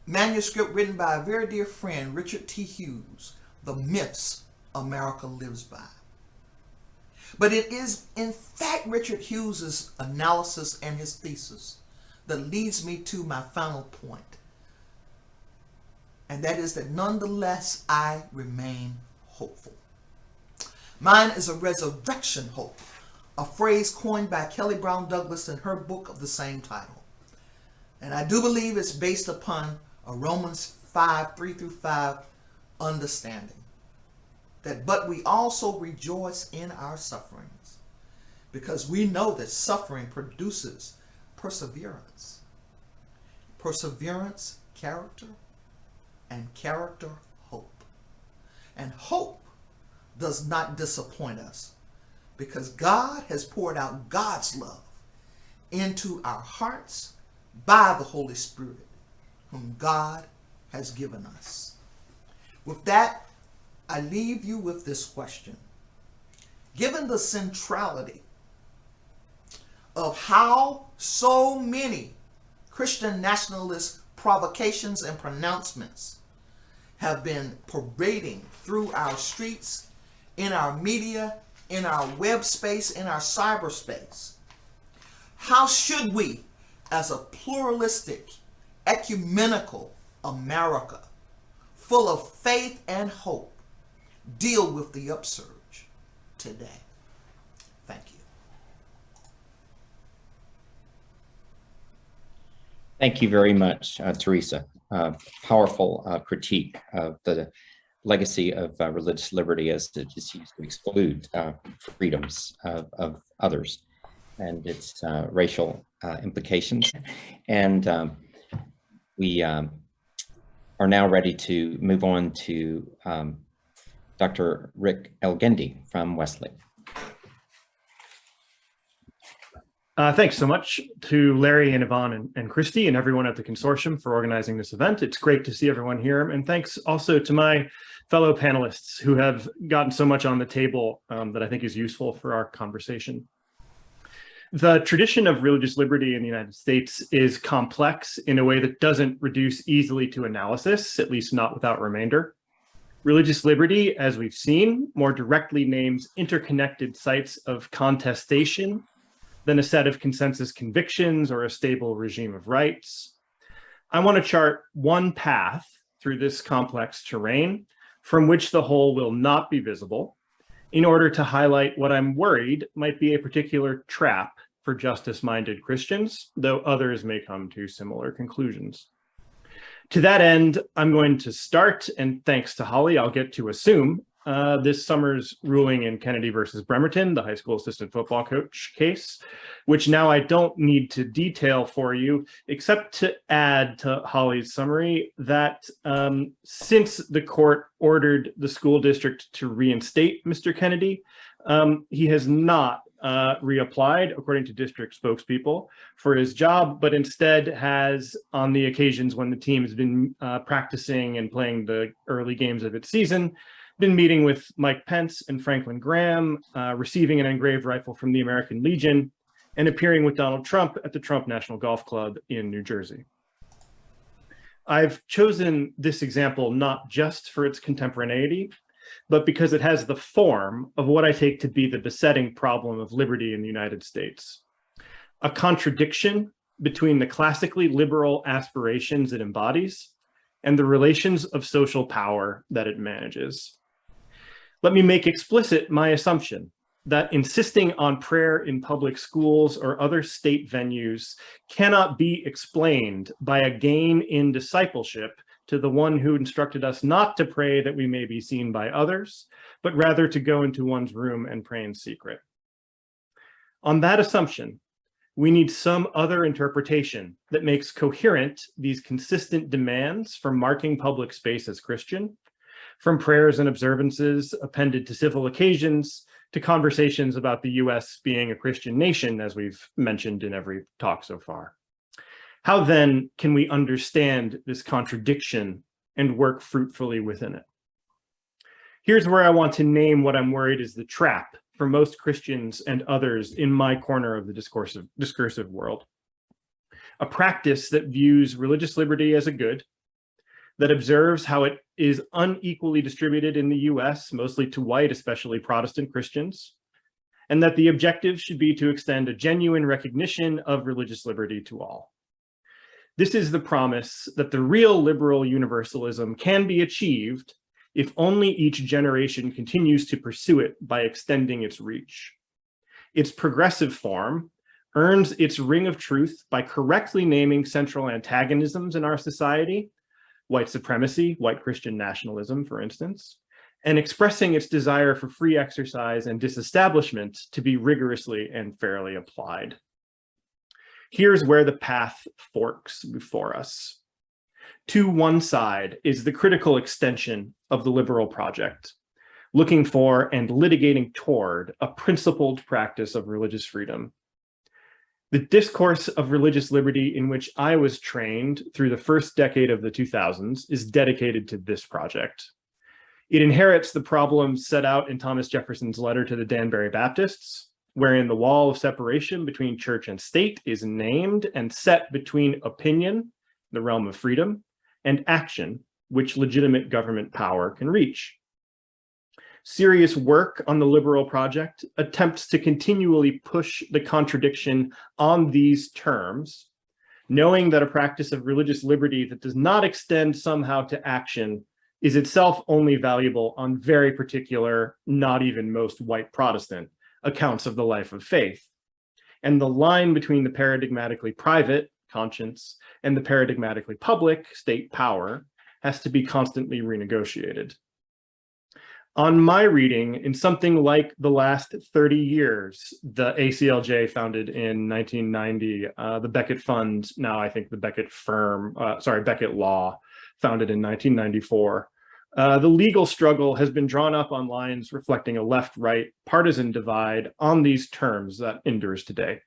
manuscript written by a very dear friend, Richard T. Hughes, The Myths America Lives By. But it is in fact Richard Hughes's analysis and his thesis that leads me to my final point. And that is that nonetheless I remain hopeful. Mine is a resurrection hope, a phrase coined by Kelly Brown Douglas in her book of the same title. And I do believe it's based upon a Romans 5:3-5 understanding. That but we also rejoice in our sufferings, because we know that suffering produces perseverance. Perseverance, character, and character, hope. And hope does not disappoint us, because God has poured out God's love into our hearts by the Holy Spirit, whom God has given us. With that, I leave you with this question. Given the centrality of how so many Christian nationalist provocations and pronouncements have been parading through our streets, in our media, in our web space, in our cyberspace, how should we, as a pluralistic, ecumenical America, full of faith and hope, deal with the upsurge today? Thank you. Thank you very much, Teresa. Powerful critique of the legacy of religious liberty as it is used to exclude freedoms of others and its racial implications. And we are now ready to move on to Dr. Rick Elgendi from Westlake. Thanks so much to Larry and Yvonne and Christy and everyone at the Consortium for organizing this event. It's great to see everyone here. And thanks also to my fellow panelists who have gotten so much on the table that I think is useful for our conversation. The tradition of religious liberty in the United States is complex in a way that doesn't reduce easily to analysis, at least not without remainder. Religious liberty, as we've seen, more directly names interconnected sites of contestation than a set of consensus convictions or a stable regime of rights. I want to chart one path through this complex terrain from which the whole will not be visible in order to highlight what I'm worried might be a particular trap for justice-minded Christians, though others may come to similar conclusions. To that end, I'm going to start, and thanks to Holly, I'll get to assume this summer's ruling in Kennedy versus Bremerton, the high school assistant football coach case, which now I don't need to detail for you, except to add to Holly's summary that since the court ordered the school district to reinstate Mr. Kennedy, he has not reapplied, according to district spokespeople, for his job, but instead has, on the occasions when the team has been practicing and playing the early games of its season, been meeting with Mike Pence and Franklin Graham, receiving an engraved rifle from the American Legion, and appearing with Donald Trump at the Trump National Golf Club in New Jersey. I've chosen this example not just for its contemporaneity, but because it has the form of what I take to be the besetting problem of liberty in the United States. A contradiction between the classically liberal aspirations it embodies and the relations of social power that it manages. Let me make explicit my assumption that insisting on prayer in public schools or other state venues cannot be explained by a gain in discipleship to the one who instructed us not to pray that we may be seen by others, but rather to go into one's room and pray in secret. On that assumption, we need some other interpretation that makes coherent these consistent demands for marking public space as Christian, from prayers and observances appended to civil occasions to conversations about the US being a Christian nation, as we've mentioned in every talk so far. How then can we understand this contradiction and work fruitfully within it? Here's where I want to name what I'm worried is the trap for most Christians and others in my corner of the discursive world. A practice that views religious liberty as a good, that observes how it is unequally distributed in the US, mostly to white, especially Protestant Christians, and that the objective should be to extend a genuine recognition of religious liberty to all. This is the promise that the real liberal universalism can be achieved if only each generation continues to pursue it by extending its reach. Its progressive form earns its ring of truth by correctly naming central antagonisms in our society, white supremacy, white Christian nationalism, for instance, and expressing its desire for free exercise and disestablishment to be rigorously and fairly applied. Here's where the path forks before us. To one side is the critical extension of the liberal project, looking for and litigating toward a principled practice of religious freedom. The discourse of religious liberty in which I was trained through the first decade of the 2000s is dedicated to this project. It inherits the problems set out in Thomas Jefferson's letter to the Danbury Baptists, wherein the wall of separation between church and state is named and set between opinion, the realm of freedom, and action, which legitimate government power can reach. Serious work on the liberal project attempts to continually push the contradiction on these terms, knowing that a practice of religious liberty that does not extend somehow to action is itself only valuable on very particular, not even most white Protestant accounts of the life of faith. And the line between the paradigmatically private, conscience, and the paradigmatically public, state power, has to be constantly renegotiated. On my reading, in something like the last 30 years, the ACLJ founded in 1990, the Becket Fund, now I think the Becket Becket Law, founded in 1994. The legal struggle has been drawn up on lines reflecting a left-right partisan divide on these terms that endures today.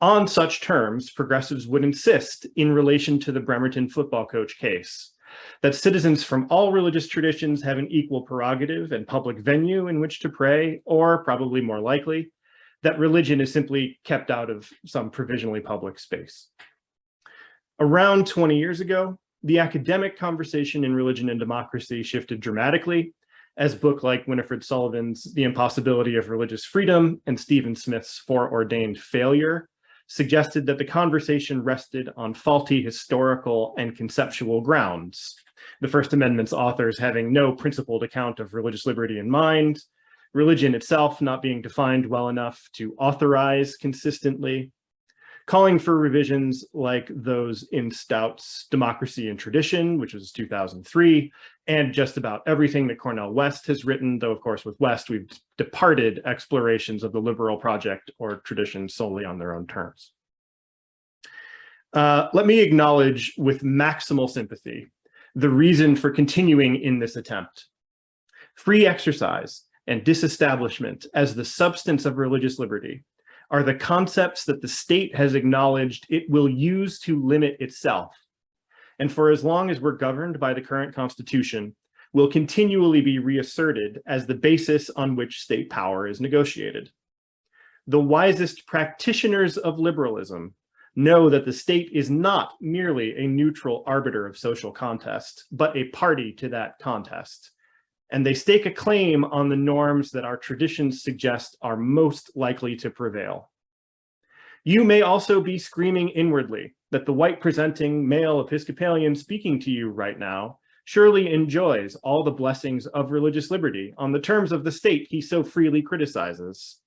On such terms, progressives would insist, in relation to the Bremerton football coach case, that citizens from all religious traditions have an equal prerogative and public venue in which to pray, or probably more likely, that religion is simply kept out of some provisionally public space. Around 20 years ago, the academic conversation in religion and democracy shifted dramatically, as books like Winifred Sullivan's The Impossibility of Religious Freedom and Stephen Smith's Foreordained Failure suggested that the conversation rested on faulty historical and conceptual grounds. The First Amendment's authors having no principled account of religious liberty in mind, religion itself not being defined well enough to authorize consistently, calling for revisions like those in Stout's Democracy and Tradition, which was 2003, and just about everything that Cornel West has written, though of course with West we've departed explorations of the liberal project or tradition solely on their own terms. Let me acknowledge with maximal sympathy the reason for continuing in this attempt. Free exercise and disestablishment as the substance of religious liberty are the concepts that the state has acknowledged it will use to limit itself. And for as long as we're governed by the current Constitution, will continually be reasserted as the basis on which state power is negotiated. The wisest practitioners of liberalism know that the state is not merely a neutral arbiter of social contest, but a party to that contest. And they stake a claim on the norms that our traditions suggest are most likely to prevail. You may also be screaming inwardly that the white presenting male Episcopalian speaking to you right now surely enjoys all the blessings of religious liberty on the terms of the state he so freely criticizes.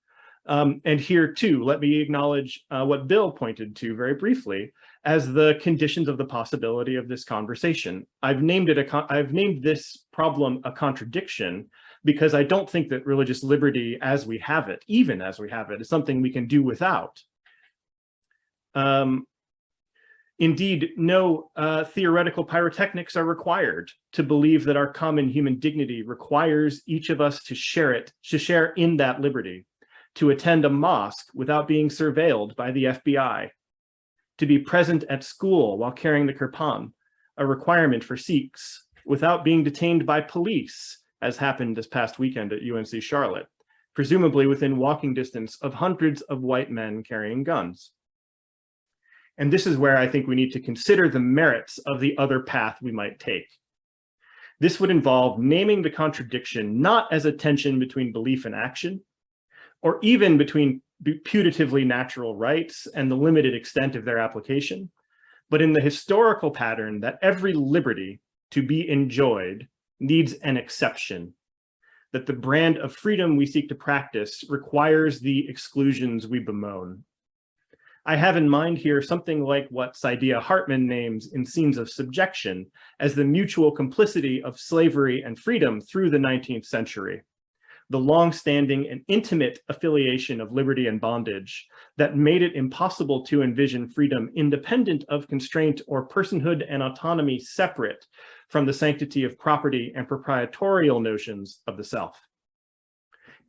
And here too, let me acknowledge what Bill pointed to very briefly as the conditions of the possibility of this conversation. I've named this problem a contradiction because I don't think that religious liberty as we have it, even as we have it, is something we can do without. Indeed, no theoretical pyrotechnics are required to believe that our common human dignity requires each of us to share in that liberty, to attend a mosque without being surveilled by the FBI, to be present at school while carrying the kirpan, a requirement for Sikhs, without being detained by police, as happened this past weekend at UNC Charlotte, presumably within walking distance of hundreds of white men carrying guns. And this is where I think we need to consider the merits of the other path we might take. This would involve naming the contradiction not as a tension between belief and action, or even between putatively natural rights and the limited extent of their application, but in the historical pattern that every liberty to be enjoyed needs an exception, that the brand of freedom we seek to practice requires the exclusions we bemoan. I have in mind here something like what Saidiya Hartman names in Scenes of Subjection as the mutual complicity of slavery and freedom through the 19th century, the long-standing and intimate affiliation of liberty and bondage that made it impossible to envision freedom independent of constraint or personhood and autonomy separate from the sanctity of property and proprietorial notions of the self.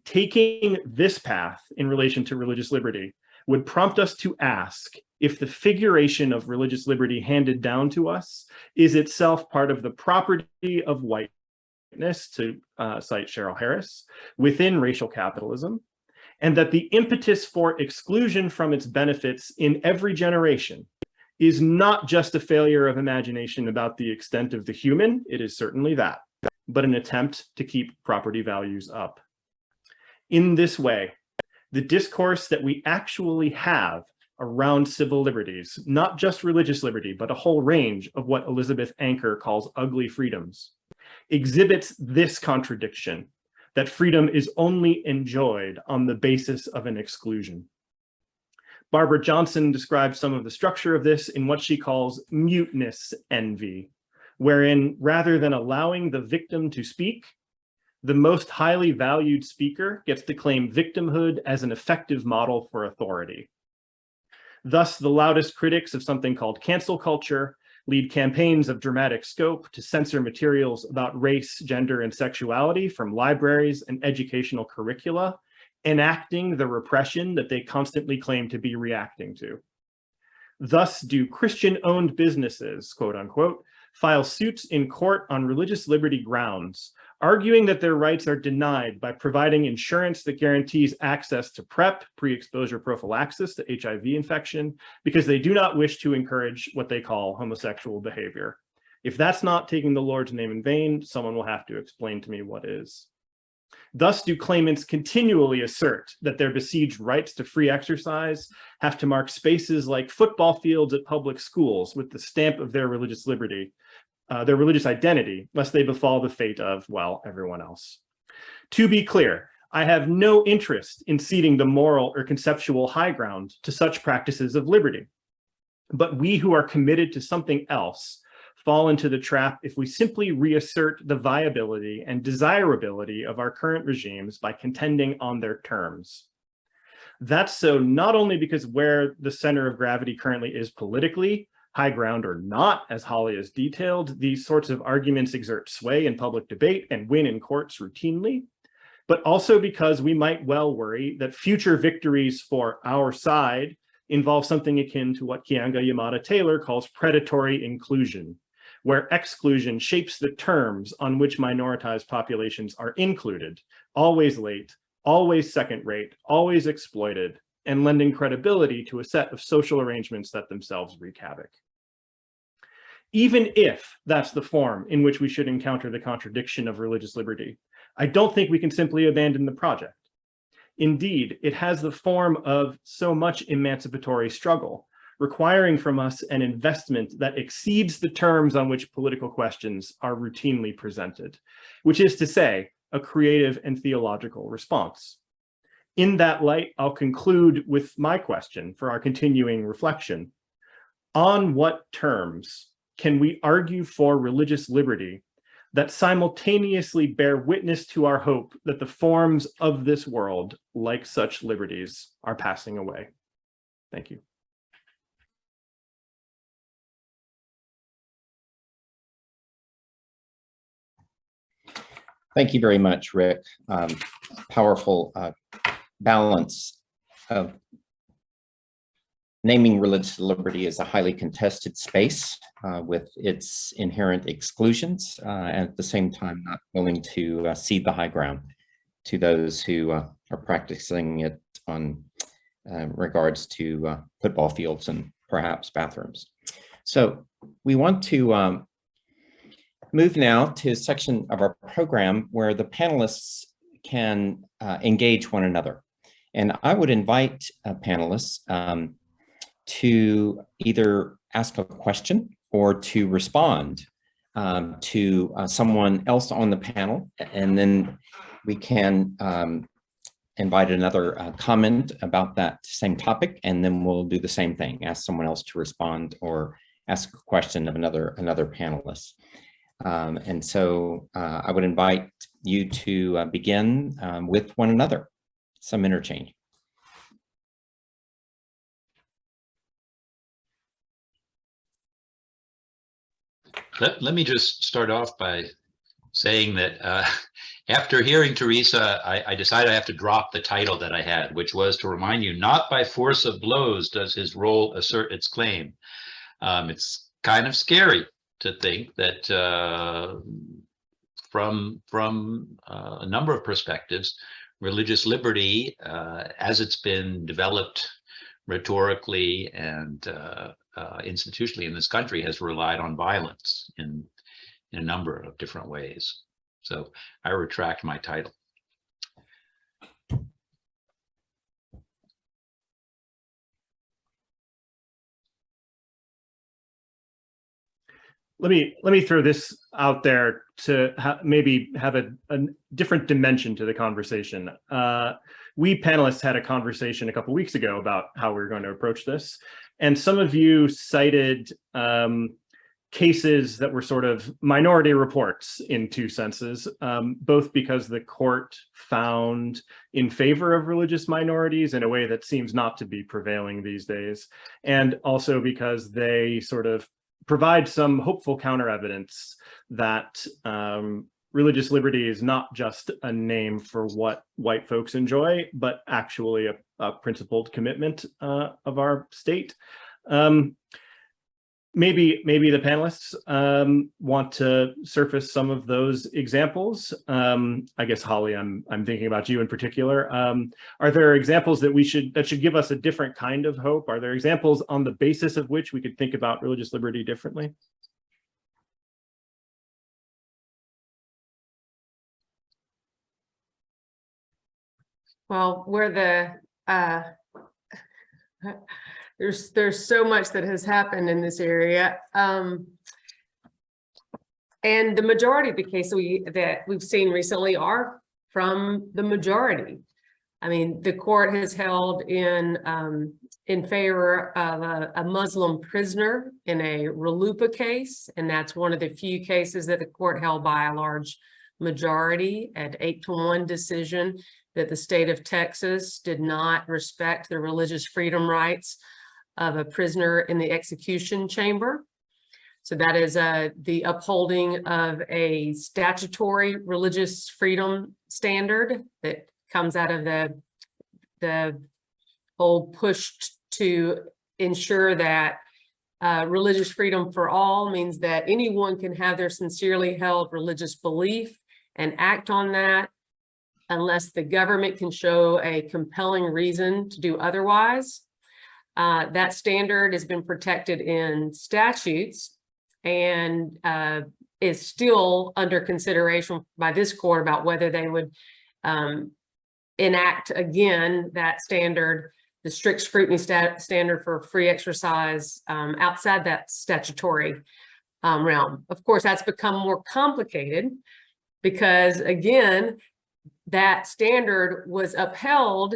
Taking this path in relation to religious liberty would prompt us to ask if the figuration of religious liberty handed down to us is itself part of the property of whiteness, to cite Cheryl Harris, within racial capitalism, and that the impetus for exclusion from its benefits in every generation is not just a failure of imagination about the extent of the human, it is certainly that, but an attempt to keep property values up. In this way, the discourse that we actually have around civil liberties, not just religious liberty, but a whole range of what Elizabeth Anker calls ugly freedoms, exhibits this contradiction, that freedom is only enjoyed on the basis of an exclusion. Barbara Johnson describes some of the structure of this in what she calls muteness envy, wherein rather than allowing the victim to speak, the most highly valued speaker gets to claim victimhood as an effective model for authority. Thus, the loudest critics of something called cancel culture lead campaigns of dramatic scope to censor materials about race, gender, and sexuality from libraries and educational curricula, enacting the repression that they constantly claim to be reacting to. Thus do Christian-owned businesses, quote unquote, file suits in court on religious liberty grounds, arguing that their rights are denied by providing insurance that guarantees access to PrEP, pre-exposure prophylaxis to HIV infection, because they do not wish to encourage what they call homosexual behavior. If that's not taking the Lord's name in vain, someone will have to explain to me what is. Thus do claimants continually assert that their besieged rights to free exercise have to mark spaces like football fields at public schools with the stamp of their religious liberty, their religious identity, lest they befall the fate of, well, everyone else. To be clear, I have no interest in ceding the moral or conceptual high ground to such practices of liberty. But we who are committed to something else fall into the trap if we simply reassert the viability and desirability of our current regimes by contending on their terms. That's so not only because where the center of gravity currently is politically, high ground or not, as Holly has detailed, these sorts of arguments exert sway in public debate and win in courts routinely, but also because we might well worry that future victories for our side involve something akin to what Keeanga-Yamada Taylor calls predatory inclusion, where exclusion shapes the terms on which minoritized populations are included, always late, always second rate, always exploited, and lending credibility to a set of social arrangements that themselves wreak havoc. Even if that's the form in which we should encounter the contradiction of religious liberty, I don't think we can simply abandon the project. Indeed, it has the form of so much emancipatory struggle, requiring from us an investment that exceeds the terms on which political questions are routinely presented, which is to say, a creative and theological response. In that light, I'll conclude with my question for our continuing reflection. On what terms can we argue for religious liberty that simultaneously bear witness to our hope that the forms of this world, like such liberties, are passing away? Thank you. Thank you very much, Rick. Powerful balance of naming religious liberty as a highly contested space with its inherent exclusions, and at the same time not willing to cede the high ground to those who are practicing it on regards to football fields and perhaps bathrooms. So we want to move now to a section of our program where the panelists can engage one another. And I would invite panelists to either ask a question or to respond to someone else on the panel. And then we can invite another comment about that same topic, and then we'll do the same thing, ask someone else to respond or ask a question of another panelist. And so I would invite you to begin with one another, some interchange. Let me just start off by saying that after hearing Teresa, I decided I have to drop the title that I had, which was to remind you, not by force of blows does his role assert its claim. It's kind of scary to think that from a number of perspectives, religious liberty, as it's been developed rhetorically and institutionally in this country, has relied on violence in a number of different ways. So I retract my title. Let me throw this out there to maybe have a different dimension to the conversation. We panelists had a conversation a couple weeks ago about how we were going to approach this, and some of you cited cases that were sort of minority reports in two senses, both because the court found in favor of religious minorities in a way that seems not to be prevailing these days, and also because they sort of provide some hopeful counter evidence that religious liberty is not just a name for what white folks enjoy, but actually a principled commitment of our state. Maybe the panelists want to surface some of those examples. I guess, Holly, I'm thinking about you in particular. Are there examples that should give us a different kind of hope? Are there examples on the basis of which we could think about religious liberty differently? Well, where there's so much that has happened in this area. And the majority of the cases that we've seen recently are from the majority. I mean, the court has held in favor of a Muslim prisoner in a RLUIPA case, and that's one of the few cases that the court held by a large majority at 8-1 decision, that the state of Texas did not respect the religious freedom rights of a prisoner in the execution chamber. So that is the upholding of a statutory religious freedom standard that comes out of the whole push to ensure that religious freedom for all means that anyone can have their sincerely held religious belief and act on that unless the government can show a compelling reason to do otherwise. That standard has been protected in statutes and is still under consideration by this court about whether they would enact again that standard, the strict scrutiny standard for free exercise outside that statutory realm. Of course, that's become more complicated because, again, that standard was upheld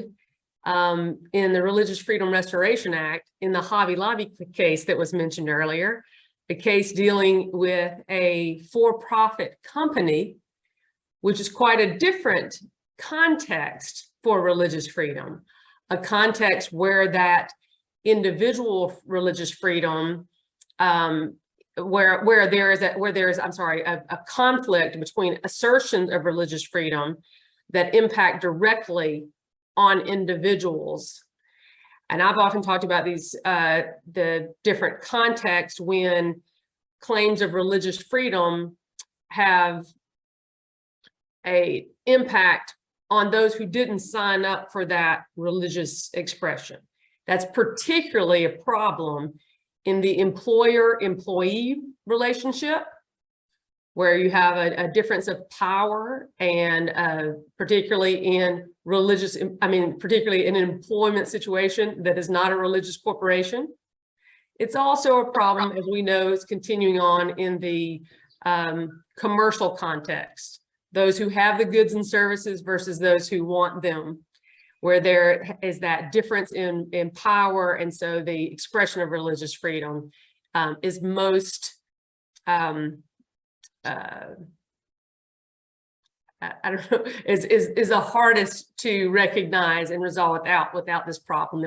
in the Religious Freedom Restoration Act in the Hobby Lobby case that was mentioned earlier, the case dealing with a for-profit company, which is quite a different context for religious freedom, a context where that individual religious freedom, where there is a conflict between assertions of religious freedom that impact directly on individuals. And I've often talked about these, the different contexts when claims of religious freedom have an impact on those who didn't sign up for that religious expression. That's particularly a problem in the employer-employee relationship, where you have a difference of power, and particularly in particularly in an employment situation that is not a religious corporation. It's also a problem, as we know, is continuing on in the commercial context, those who have the goods and services versus those who want them, where there is that difference in power. And so the expression of religious freedom is most, I don't know, is the hardest to recognize and resolve without this problem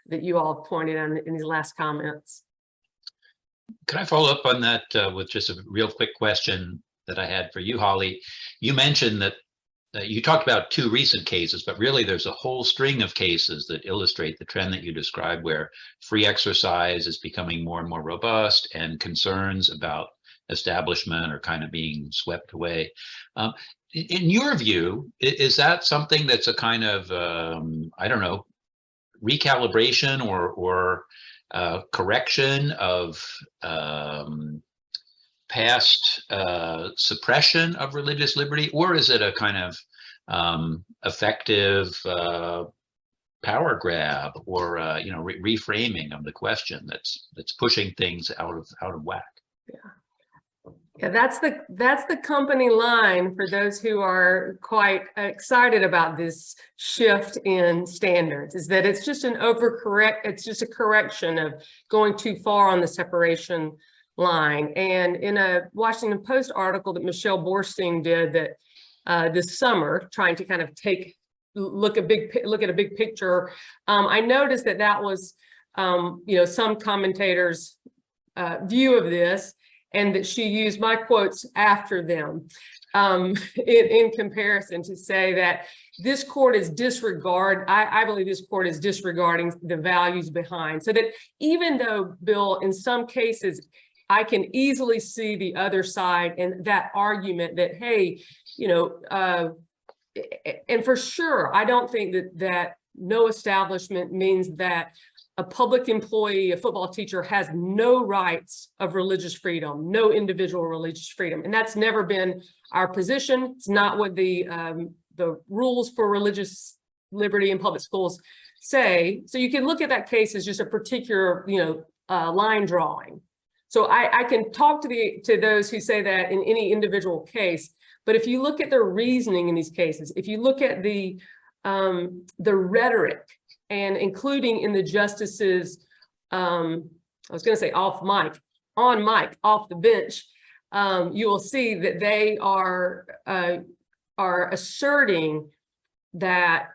that you all pointed out in these last comments. Can I follow up on that with just a real quick question? that I had for you, Holly. You mentioned that you talked about 2 recent cases, but really there's a whole string of cases that illustrate the trend that you described, where free exercise is becoming more and more robust, and concerns about establishment are kind of being swept away. In your view, is that something that's a kind of, I don't know, recalibration or correction of past suppression of religious liberty, or is it a kind of effective power grab, or you know, reframing of the question that's pushing things out of whack? Yeah, that's the company line for those who are quite excited about this shift in standards, is that it's just it's just a correction of going too far on the separation line. And in a Washington Post article that Michelle Borstein did that this summer, trying to kind of look at a big picture, I noticed that was you know, some commentators' view of this, and that she used my quotes after them in comparison, to say that this court is I believe this court is disregarding the values behind. So that even though, Bill, in some cases, I can easily see the other side and that argument that, hey, you know, and for sure, I don't think that no establishment means that a public employee, a football teacher, has no rights of religious freedom, no individual religious freedom. And that's never been our position. It's not what the rules for religious liberty in public schools say. So you can look at that case as just a particular, you know, line drawing. So I can talk to those who say that in any individual case, but if you look at the reasoning in these cases, if you look at the rhetoric, and including in the justices, I was going to say off the bench, you will see that they are asserting that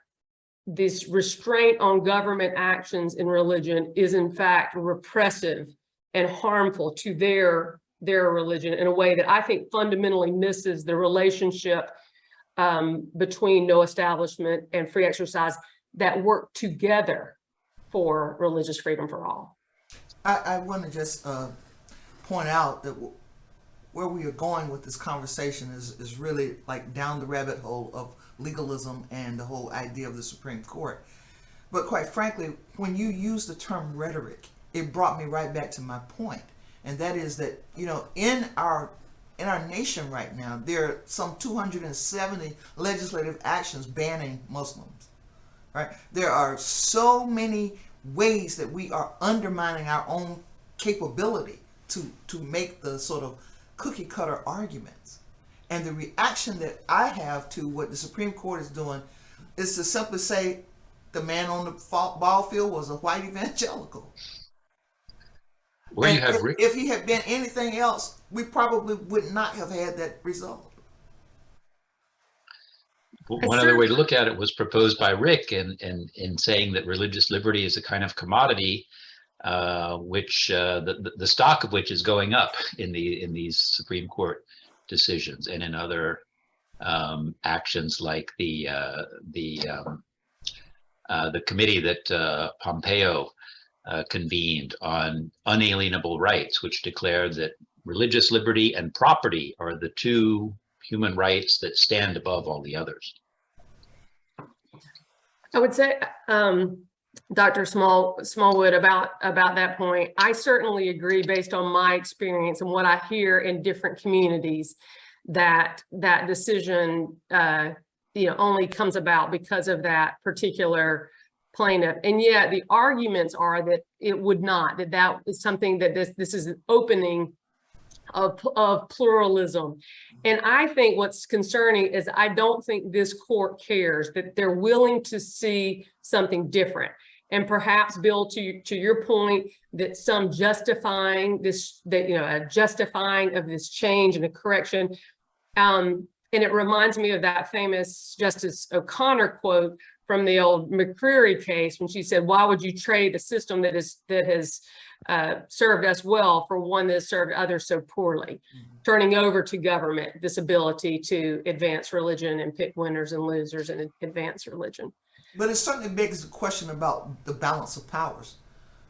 this restraint on government actions in religion is in fact repressive and harmful to their religion in a way that I think fundamentally misses the relationship between no establishment and free exercise that work together for religious freedom for all. I want to just point out that where we are going with this conversation is really like down the rabbit hole of legalism and the whole idea of the Supreme Court. But quite frankly, when you use the term rhetoric, it brought me right back to my point. And that is that, you know, in our nation right now, there are some 270 legislative actions banning Muslims. Right? There are so many ways that we are undermining our own capability to make the sort of cookie cutter arguments. And the reaction that I have to what the Supreme Court is doing is to simply say the man on the ball field was a white evangelical. If he had been anything else, we probably would not have had that result. One other way to look at it was proposed by Rick in saying that religious liberty is a kind of commodity, which the stock of which is going up in these Supreme Court decisions and in other actions like the committee that Pompeo convened on unalienable rights, which declared that religious liberty and property are the 2 human rights that stand above all the others. I would say, Dr. Smallwood, about that point, I certainly agree based on my experience and what I hear in different communities, that decision you know, only comes about because of that particular plaintiff. And yet the arguments are that it would not, that is something that this is an opening of pluralism. And I think what's concerning is I don't think this court cares, that they're willing to see something different. And perhaps, Bill, to your point, that some justifying this, that, you know, a justifying of this change and a correction. And it reminds me of that famous Justice O'Connor quote from the old McCreary case when she said, why would you trade a system that has served us well for one that has served others so poorly? Turning over to government this ability to advance religion and pick winners and losers and advance religion. But it certainly begs the question about the balance of powers,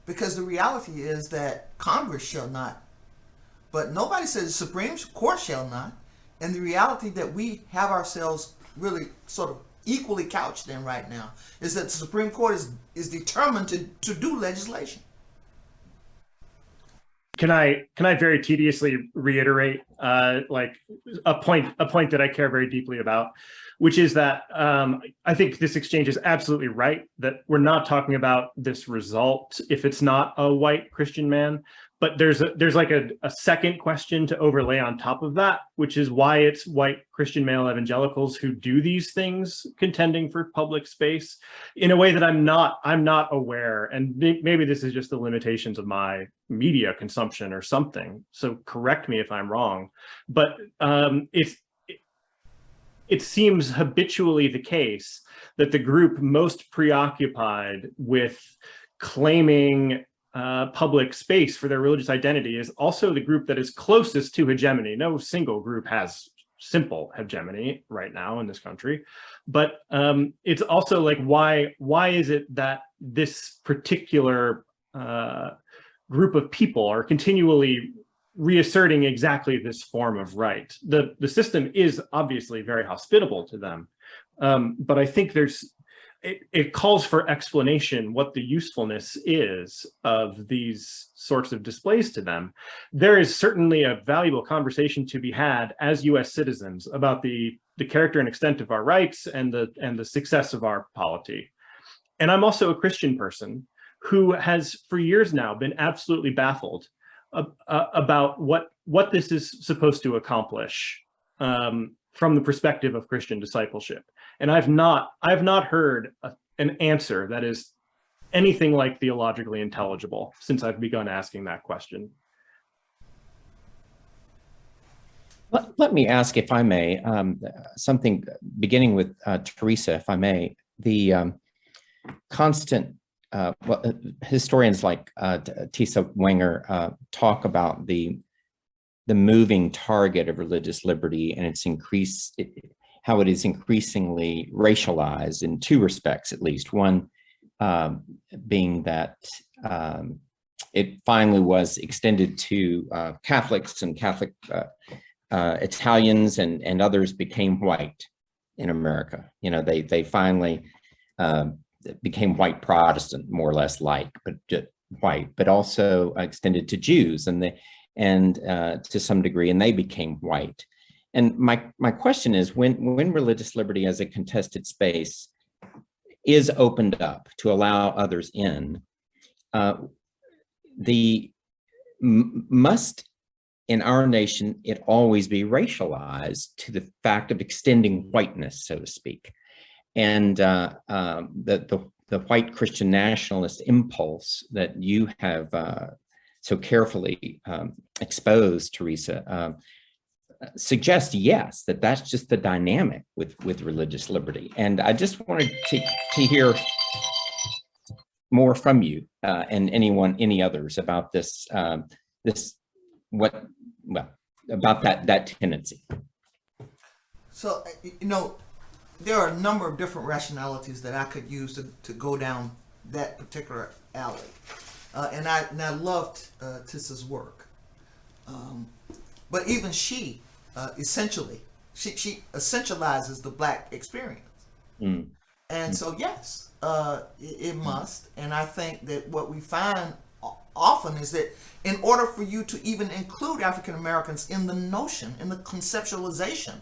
because the reality is that Congress shall not, but nobody says the Supreme Court shall not. And the reality that we have ourselves really sort of equally couched in right now is that the Supreme Court is determined to do legislation. Can I very tediously reiterate like a point that I care very deeply about, which is that I think this exchange is absolutely right, that we're not talking about this result if it's not a white Christian man, but there's like a second question to overlay on top of that, which is why it's white Christian male evangelicals who do these things, contending for public space in a way that I'm not aware. And maybe this is just the limitations of my media consumption or something. So correct me if I'm wrong, but it seems habitually the case that the group most preoccupied with claiming public space for their religious identity is also the group that is closest to hegemony. No single group has simple hegemony right now in this country, but it's also like, why is it that this particular group of people are continually reasserting exactly this form of right? The system is obviously very hospitable to them, but I think it calls for explanation what the usefulness is of these sorts of displays to them. There is certainly a valuable conversation to be had as US citizens about the character and extent of our rights and the success of our polity. And I'm also a Christian person who has for years now been absolutely baffled about what this is supposed to accomplish from the perspective of Christian discipleship. And I've not heard an answer that is anything like theologically intelligible since I've begun asking that question. Let me ask, if I may, something beginning with Teresa, if I may. The constant, historians like Tisa Wenger talk about the moving target of religious liberty and its how it is increasingly racialized in two respects, at least. One being that it finally was extended to Catholics, and Catholic Italians and others became white in America. You know, they finally became white Protestant, more or less, but just white, but also extended to Jews and to some degree, and they became white. And my question is, when religious liberty as a contested space is opened up to allow others in, must in our nation it always be racialized to the fact of extending whiteness, so to speak, and the white Christian nationalist impulse that you have so carefully exposed, Teresa, suggest, yes, that's just the dynamic with religious liberty. And I just wanted to hear more from you and any others about this about that tendency. So, you know, there are a number of different rationalities that I could use to go down that particular alley. And I loved Tissa's work. But even she essentially, she essentializes the Black experience. And so, yes, it must. And I think that what we find often is that in order for you to even include African Americans in the notion, in the conceptualization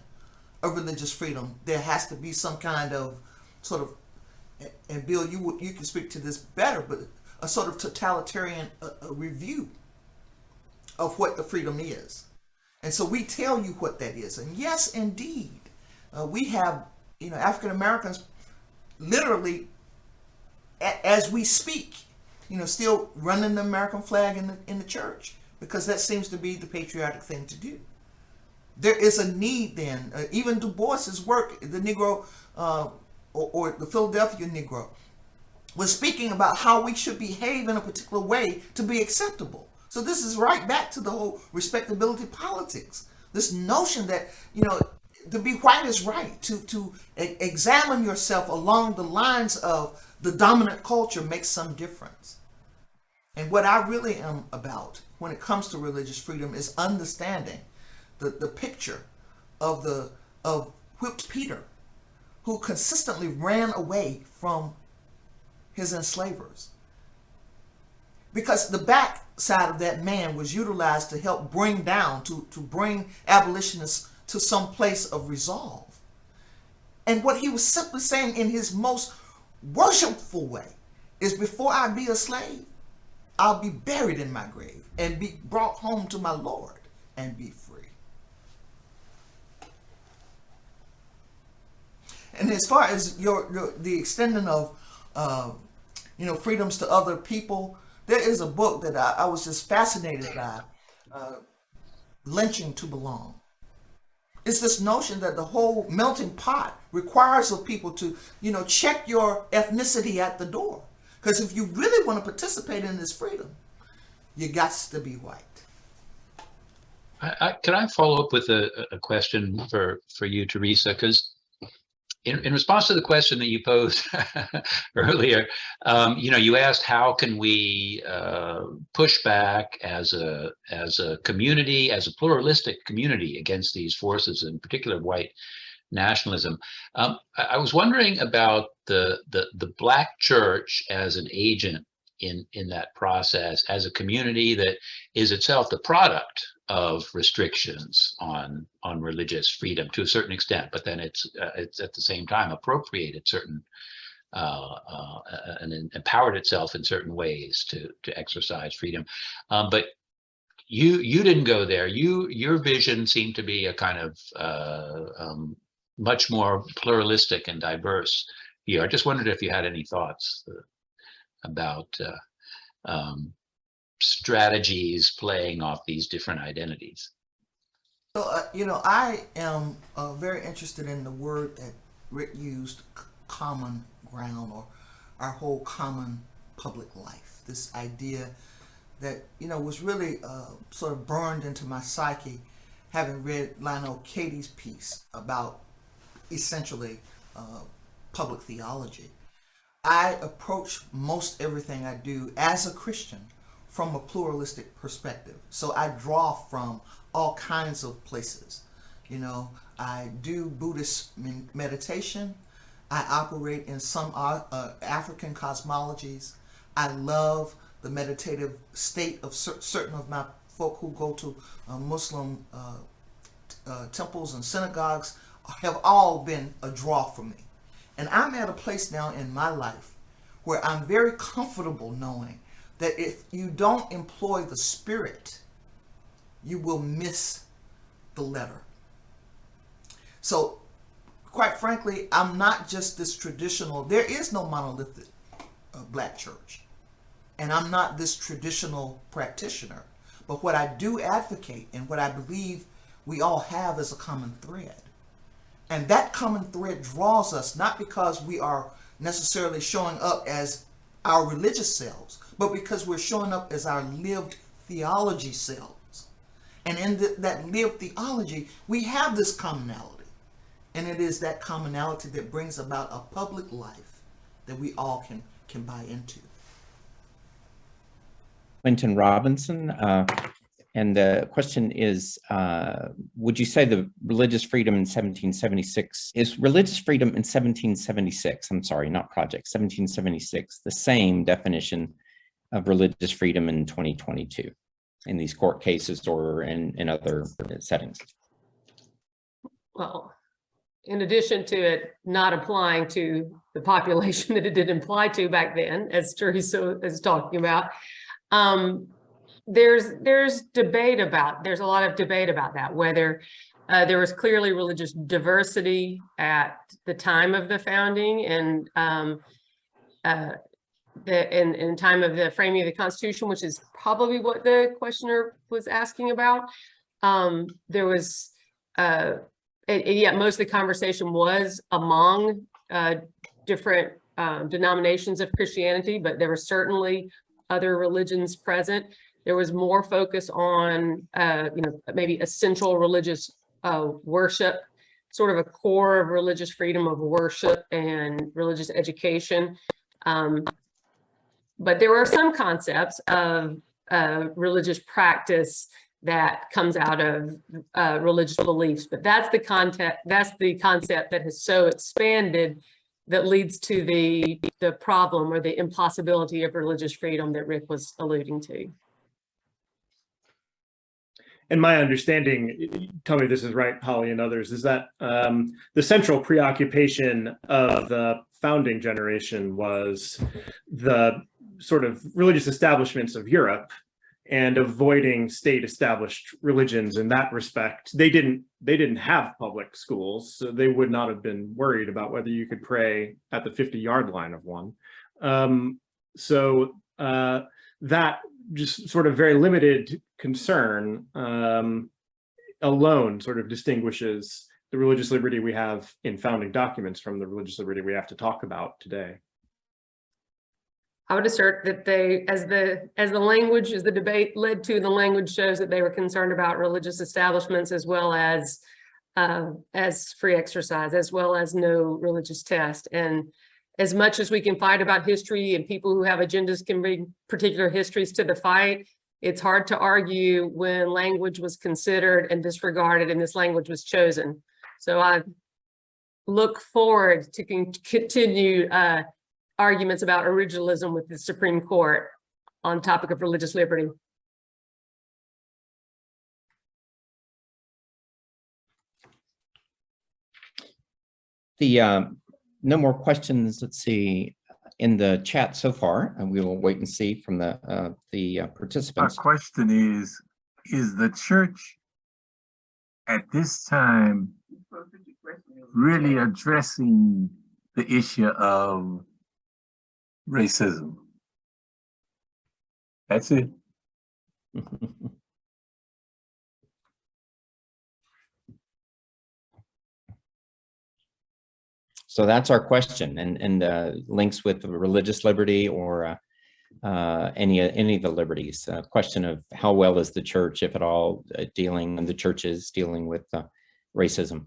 of religious freedom, there has to be some kind of sort of, and Bill, you can speak to this better, but a sort of totalitarian review of what the freedom is. And so we tell you what that is. And yes, indeed, we have, African Americans literally, as we speak, still running the American flag in the church, because that seems to be the patriotic thing to do. There is a need then, even Du Bois's work, the Negro or the Philadelphia Negro, was speaking about how we should behave in a particular way to be acceptable. So this is right back to the whole respectability politics. This notion that, you know, to be white is right, to examine yourself along the lines of the dominant culture makes some difference. And what I really am about when it comes to religious freedom is understanding the picture of whipped Peter, who consistently ran away from his enslavers. Because the back side of that man was utilized to help bring down, to bring abolitionists to some place of resolve. And what he was simply saying in his most worshipful way is, before I be a slave, I'll be buried in my grave and be brought home to my Lord and be free. And as far as the extending of you know, freedoms to other people, there is a book that I was just fascinated by, Lynching to Belong. It's this notion that the whole melting pot requires of people to, you know, check your ethnicity at the door. Because if you really want to participate in this freedom, you got to be white. Can I follow up with a question for you, Teresa? Because in response to the question that you posed earlier, you know, you asked how can we push back as a community, as a pluralistic community, against these forces, in particular white nationalism. I was wondering about the Black church as an agent in that process, as a community that is itself the product of restrictions on religious freedom to a certain extent, but then it's at the same time appropriated certain and empowered itself in certain ways to exercise freedom. But you didn't go there. Your vision seemed to be a kind of much more pluralistic and diverse view. I just wondered if you had any thoughts about strategies playing off these different identities. So, you know, I am very interested in the word that Rick used, common ground, or our whole common public life. This idea that, you know, was really sort of burned into my psyche, having read Lionel Katie's piece about essentially public theology. I approach most everything I do as a Christian from a pluralistic perspective. So I draw from all kinds of places. You know, I do Buddhist meditation. I operate in some African cosmologies. I love the meditative state of certain of my folk who go to Muslim temples and synagogues, have all been a draw for me. And I'm at a place now in my life where I'm very comfortable knowing that if you don't employ the spirit, you will miss the letter. So, quite frankly, I'm not just this traditional, there is no monolithic Black church. And I'm not this traditional practitioner. But what I do advocate, and what I believe we all have, is a common thread. And that common thread draws us not because we are necessarily showing up as our religious selves, but because we're showing up as our lived theology selves. And in that lived theology, we have this commonality. And it is that commonality that brings about a public life that we all can buy into. Quentin Robinson, and the question is, would you say the religious freedom in 1776, is religious freedom in 1776, I'm sorry, not project, 1776, the same definition of religious freedom in 2022 in these court cases or in other settings? Well, in addition to it not applying to the population that it did apply to back then, as Teresa is talking about, there's a lot of debate about that, whether there was clearly religious diversity at the time of the founding and in time of the framing of the Constitution, which is probably what the questioner was asking about. There was, yeah, most of the conversation was among different denominations of Christianity, but there were certainly other religions present. There was more focus on, maybe essential religious worship, sort of a core of religious freedom of worship and religious education. But there were some concepts of religious practice that comes out of religious beliefs, but that's the concept that has so expanded that leads to the problem or the impossibility of religious freedom that Rick was alluding to. And my understanding, tell me if this is right, Holly and others, is that the central preoccupation of the founding generation was the sort of religious establishments of Europe and avoiding state-established religions in that respect. They didn't have public schools, so they would not have been worried about whether you could pray at the 50-yard line of one. That just sort of very limited concern alone sort of distinguishes the religious liberty we have in founding documents from the religious liberty we have to talk about today. I would assert that as the debate led to, the language shows that they were concerned about religious establishments as well as free exercise, as well as no religious test. And as much as we can fight about history and people who have agendas can bring particular histories to the fight, it's hard to argue when language was considered and disregarded and this language was chosen. So I look forward to continue arguments about originalism with the Supreme Court on the topic of religious liberty. No more questions, let's see, in the chat so far, and we will wait and see from the participants. Our question is the church at this time really addressing the issue of racism? That's it. So that's our question, and links with religious liberty or any of the liberties. Question of how well is the church, if at all, dealing with racism.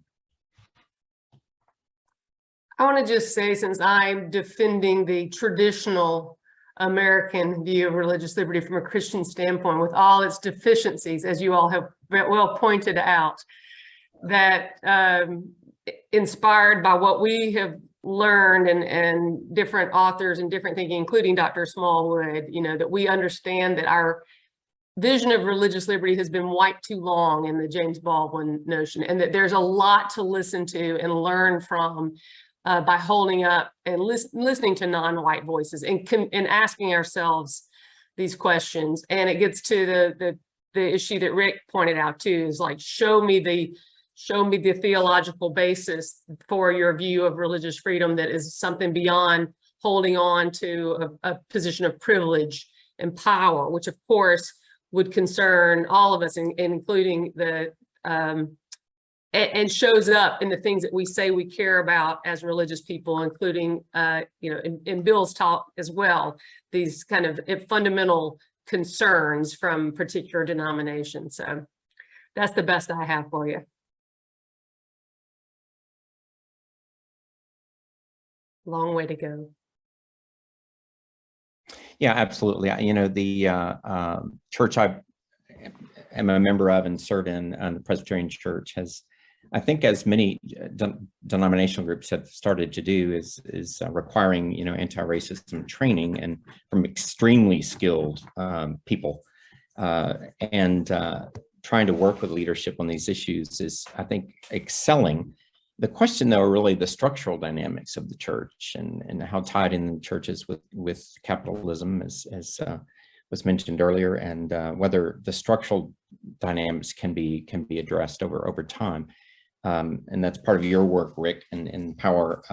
I want to just say, since I'm defending the traditional American view of religious liberty from a Christian standpoint, with all its deficiencies, as you all have well pointed out, that inspired by what we have learned and different authors and different thinking, including Dr. Smallwood, that we understand that our vision of religious liberty has been wiped too long in the James Baldwin notion, and that there's a lot to listen to and learn from by holding up and listening to non-white voices and asking ourselves these questions. And it gets to the issue that Rick pointed out too, is like, show me the theological basis for your view of religious freedom that is something beyond holding on to a position of privilege and power, which of course would concern all of us, including and shows up in the things that we say we care about as religious people, including, in Bill's talk as well, these kind of fundamental concerns from particular denominations. So that's the best I have for you. Long way to go. Yeah, absolutely. The church I am a member of and serve in, the Presbyterian Church, has, I think, as many denominational groups have started to do, is requiring anti-racism training and from extremely skilled people, and trying to work with leadership on these issues is, I think, excelling. The question, though, are really the structural dynamics of the church and how tied in the church is with capitalism, as was mentioned earlier, and whether the structural dynamics can be addressed over time. And that's part of your work, Rick, and power,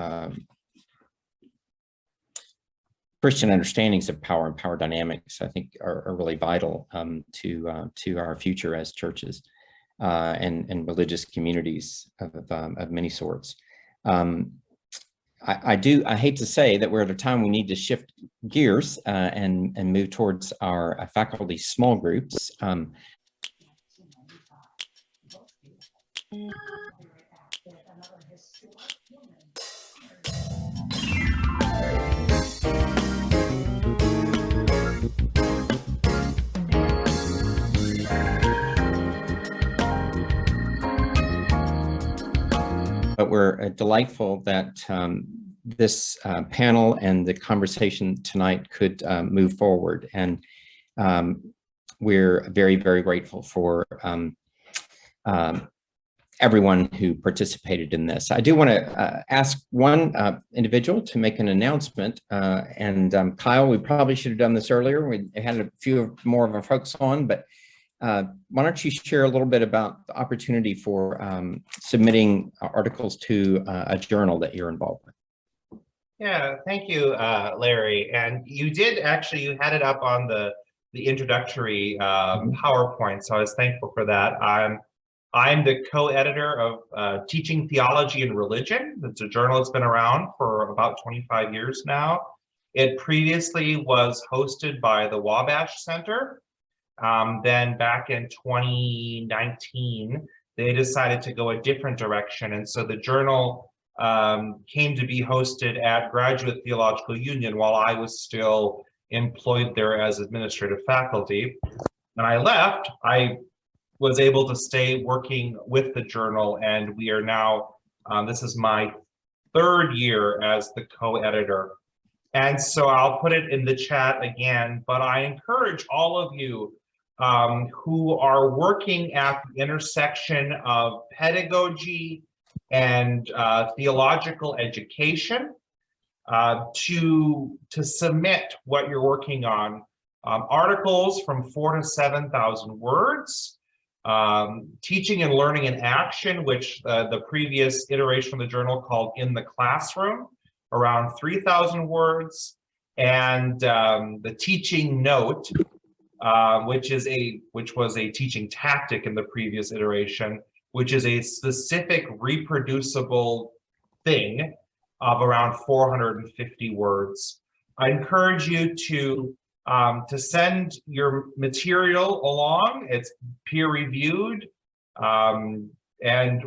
Christian understandings of power and power dynamics, I think, are really vital to our future as churches. And religious communities of many sorts. I hate to say that we're at a time we need to shift gears and move towards our faculty small groups. But we're delightful that this panel and the conversation tonight could move forward. And we're very, very grateful for everyone who participated in this. I do want to ask one individual to make an announcement. Kyle, we probably should have done this earlier. We had a few more of our folks on, but why don't you share a little bit about the opportunity for submitting articles to a journal that you're involved with? Yeah, thank you, Larry. And you did actually, you had it up on the introductory PowerPoint, so I was thankful for that. I'm the co-editor of Teaching Theology and Religion. It's a journal that's been around for about 25 years now. It previously was hosted by the Wabash Center. Then back in 2019, they decided to go a different direction. And so the journal came to be hosted at Graduate Theological Union while I was still employed there as administrative faculty. When I left, I was able to stay working with the journal, and we are now, this is my third year as the co-editor. And so I'll put it in the chat again, but I encourage all of you who are working at the intersection of pedagogy and theological education to submit what you're working on. Articles from 4,000 to 7,000 words, teaching and learning in action, which the previous iteration of the journal called In the Classroom, around 3,000 words, and the teaching note, which was a teaching tactic in the previous iteration, which is a specific reproducible thing of around 450 words. I encourage you to send your material along. It's peer-reviewed, and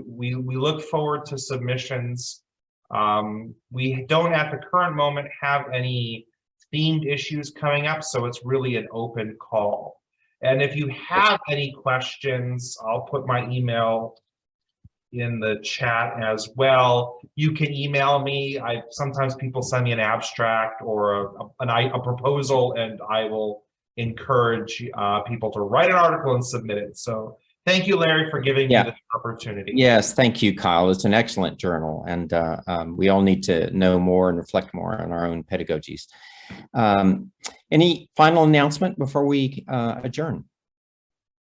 we look forward to submissions. We don't at the current moment have any themed issues coming up, so it's really an open call. And if you have any questions, I'll put my email in the chat as well. You can email me. Sometimes people send me an abstract or a proposal, and I will encourage people to write an article and submit it. So thank you, Larry, for giving me this opportunity. Yes, thank you, Kyle. It's an excellent journal, and we all need to know more and reflect more on our own pedagogies. Any final announcement before we adjourn?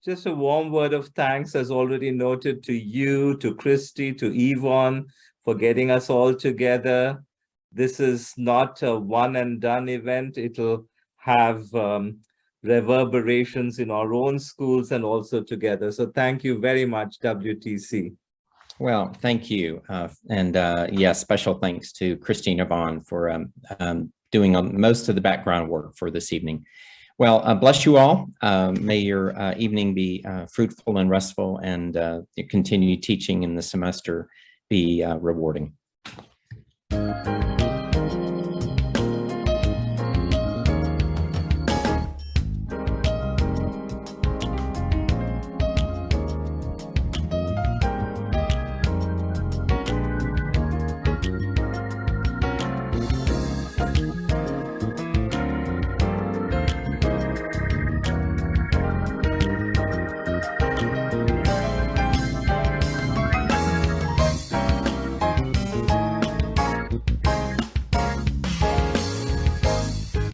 Just a warm word of thanks, as already noted, to you, to Christy, to Yvonne for getting us all together. This is not a one and done event. It'll have reverberations in our own schools and also together. So thank you very much, WTC. Well, thank you. Yes, special thanks to Christy and Yvonne for doing most of the background work for this evening. Well, bless you all. May your evening be fruitful and restful, and your continued teaching in the semester be rewarding.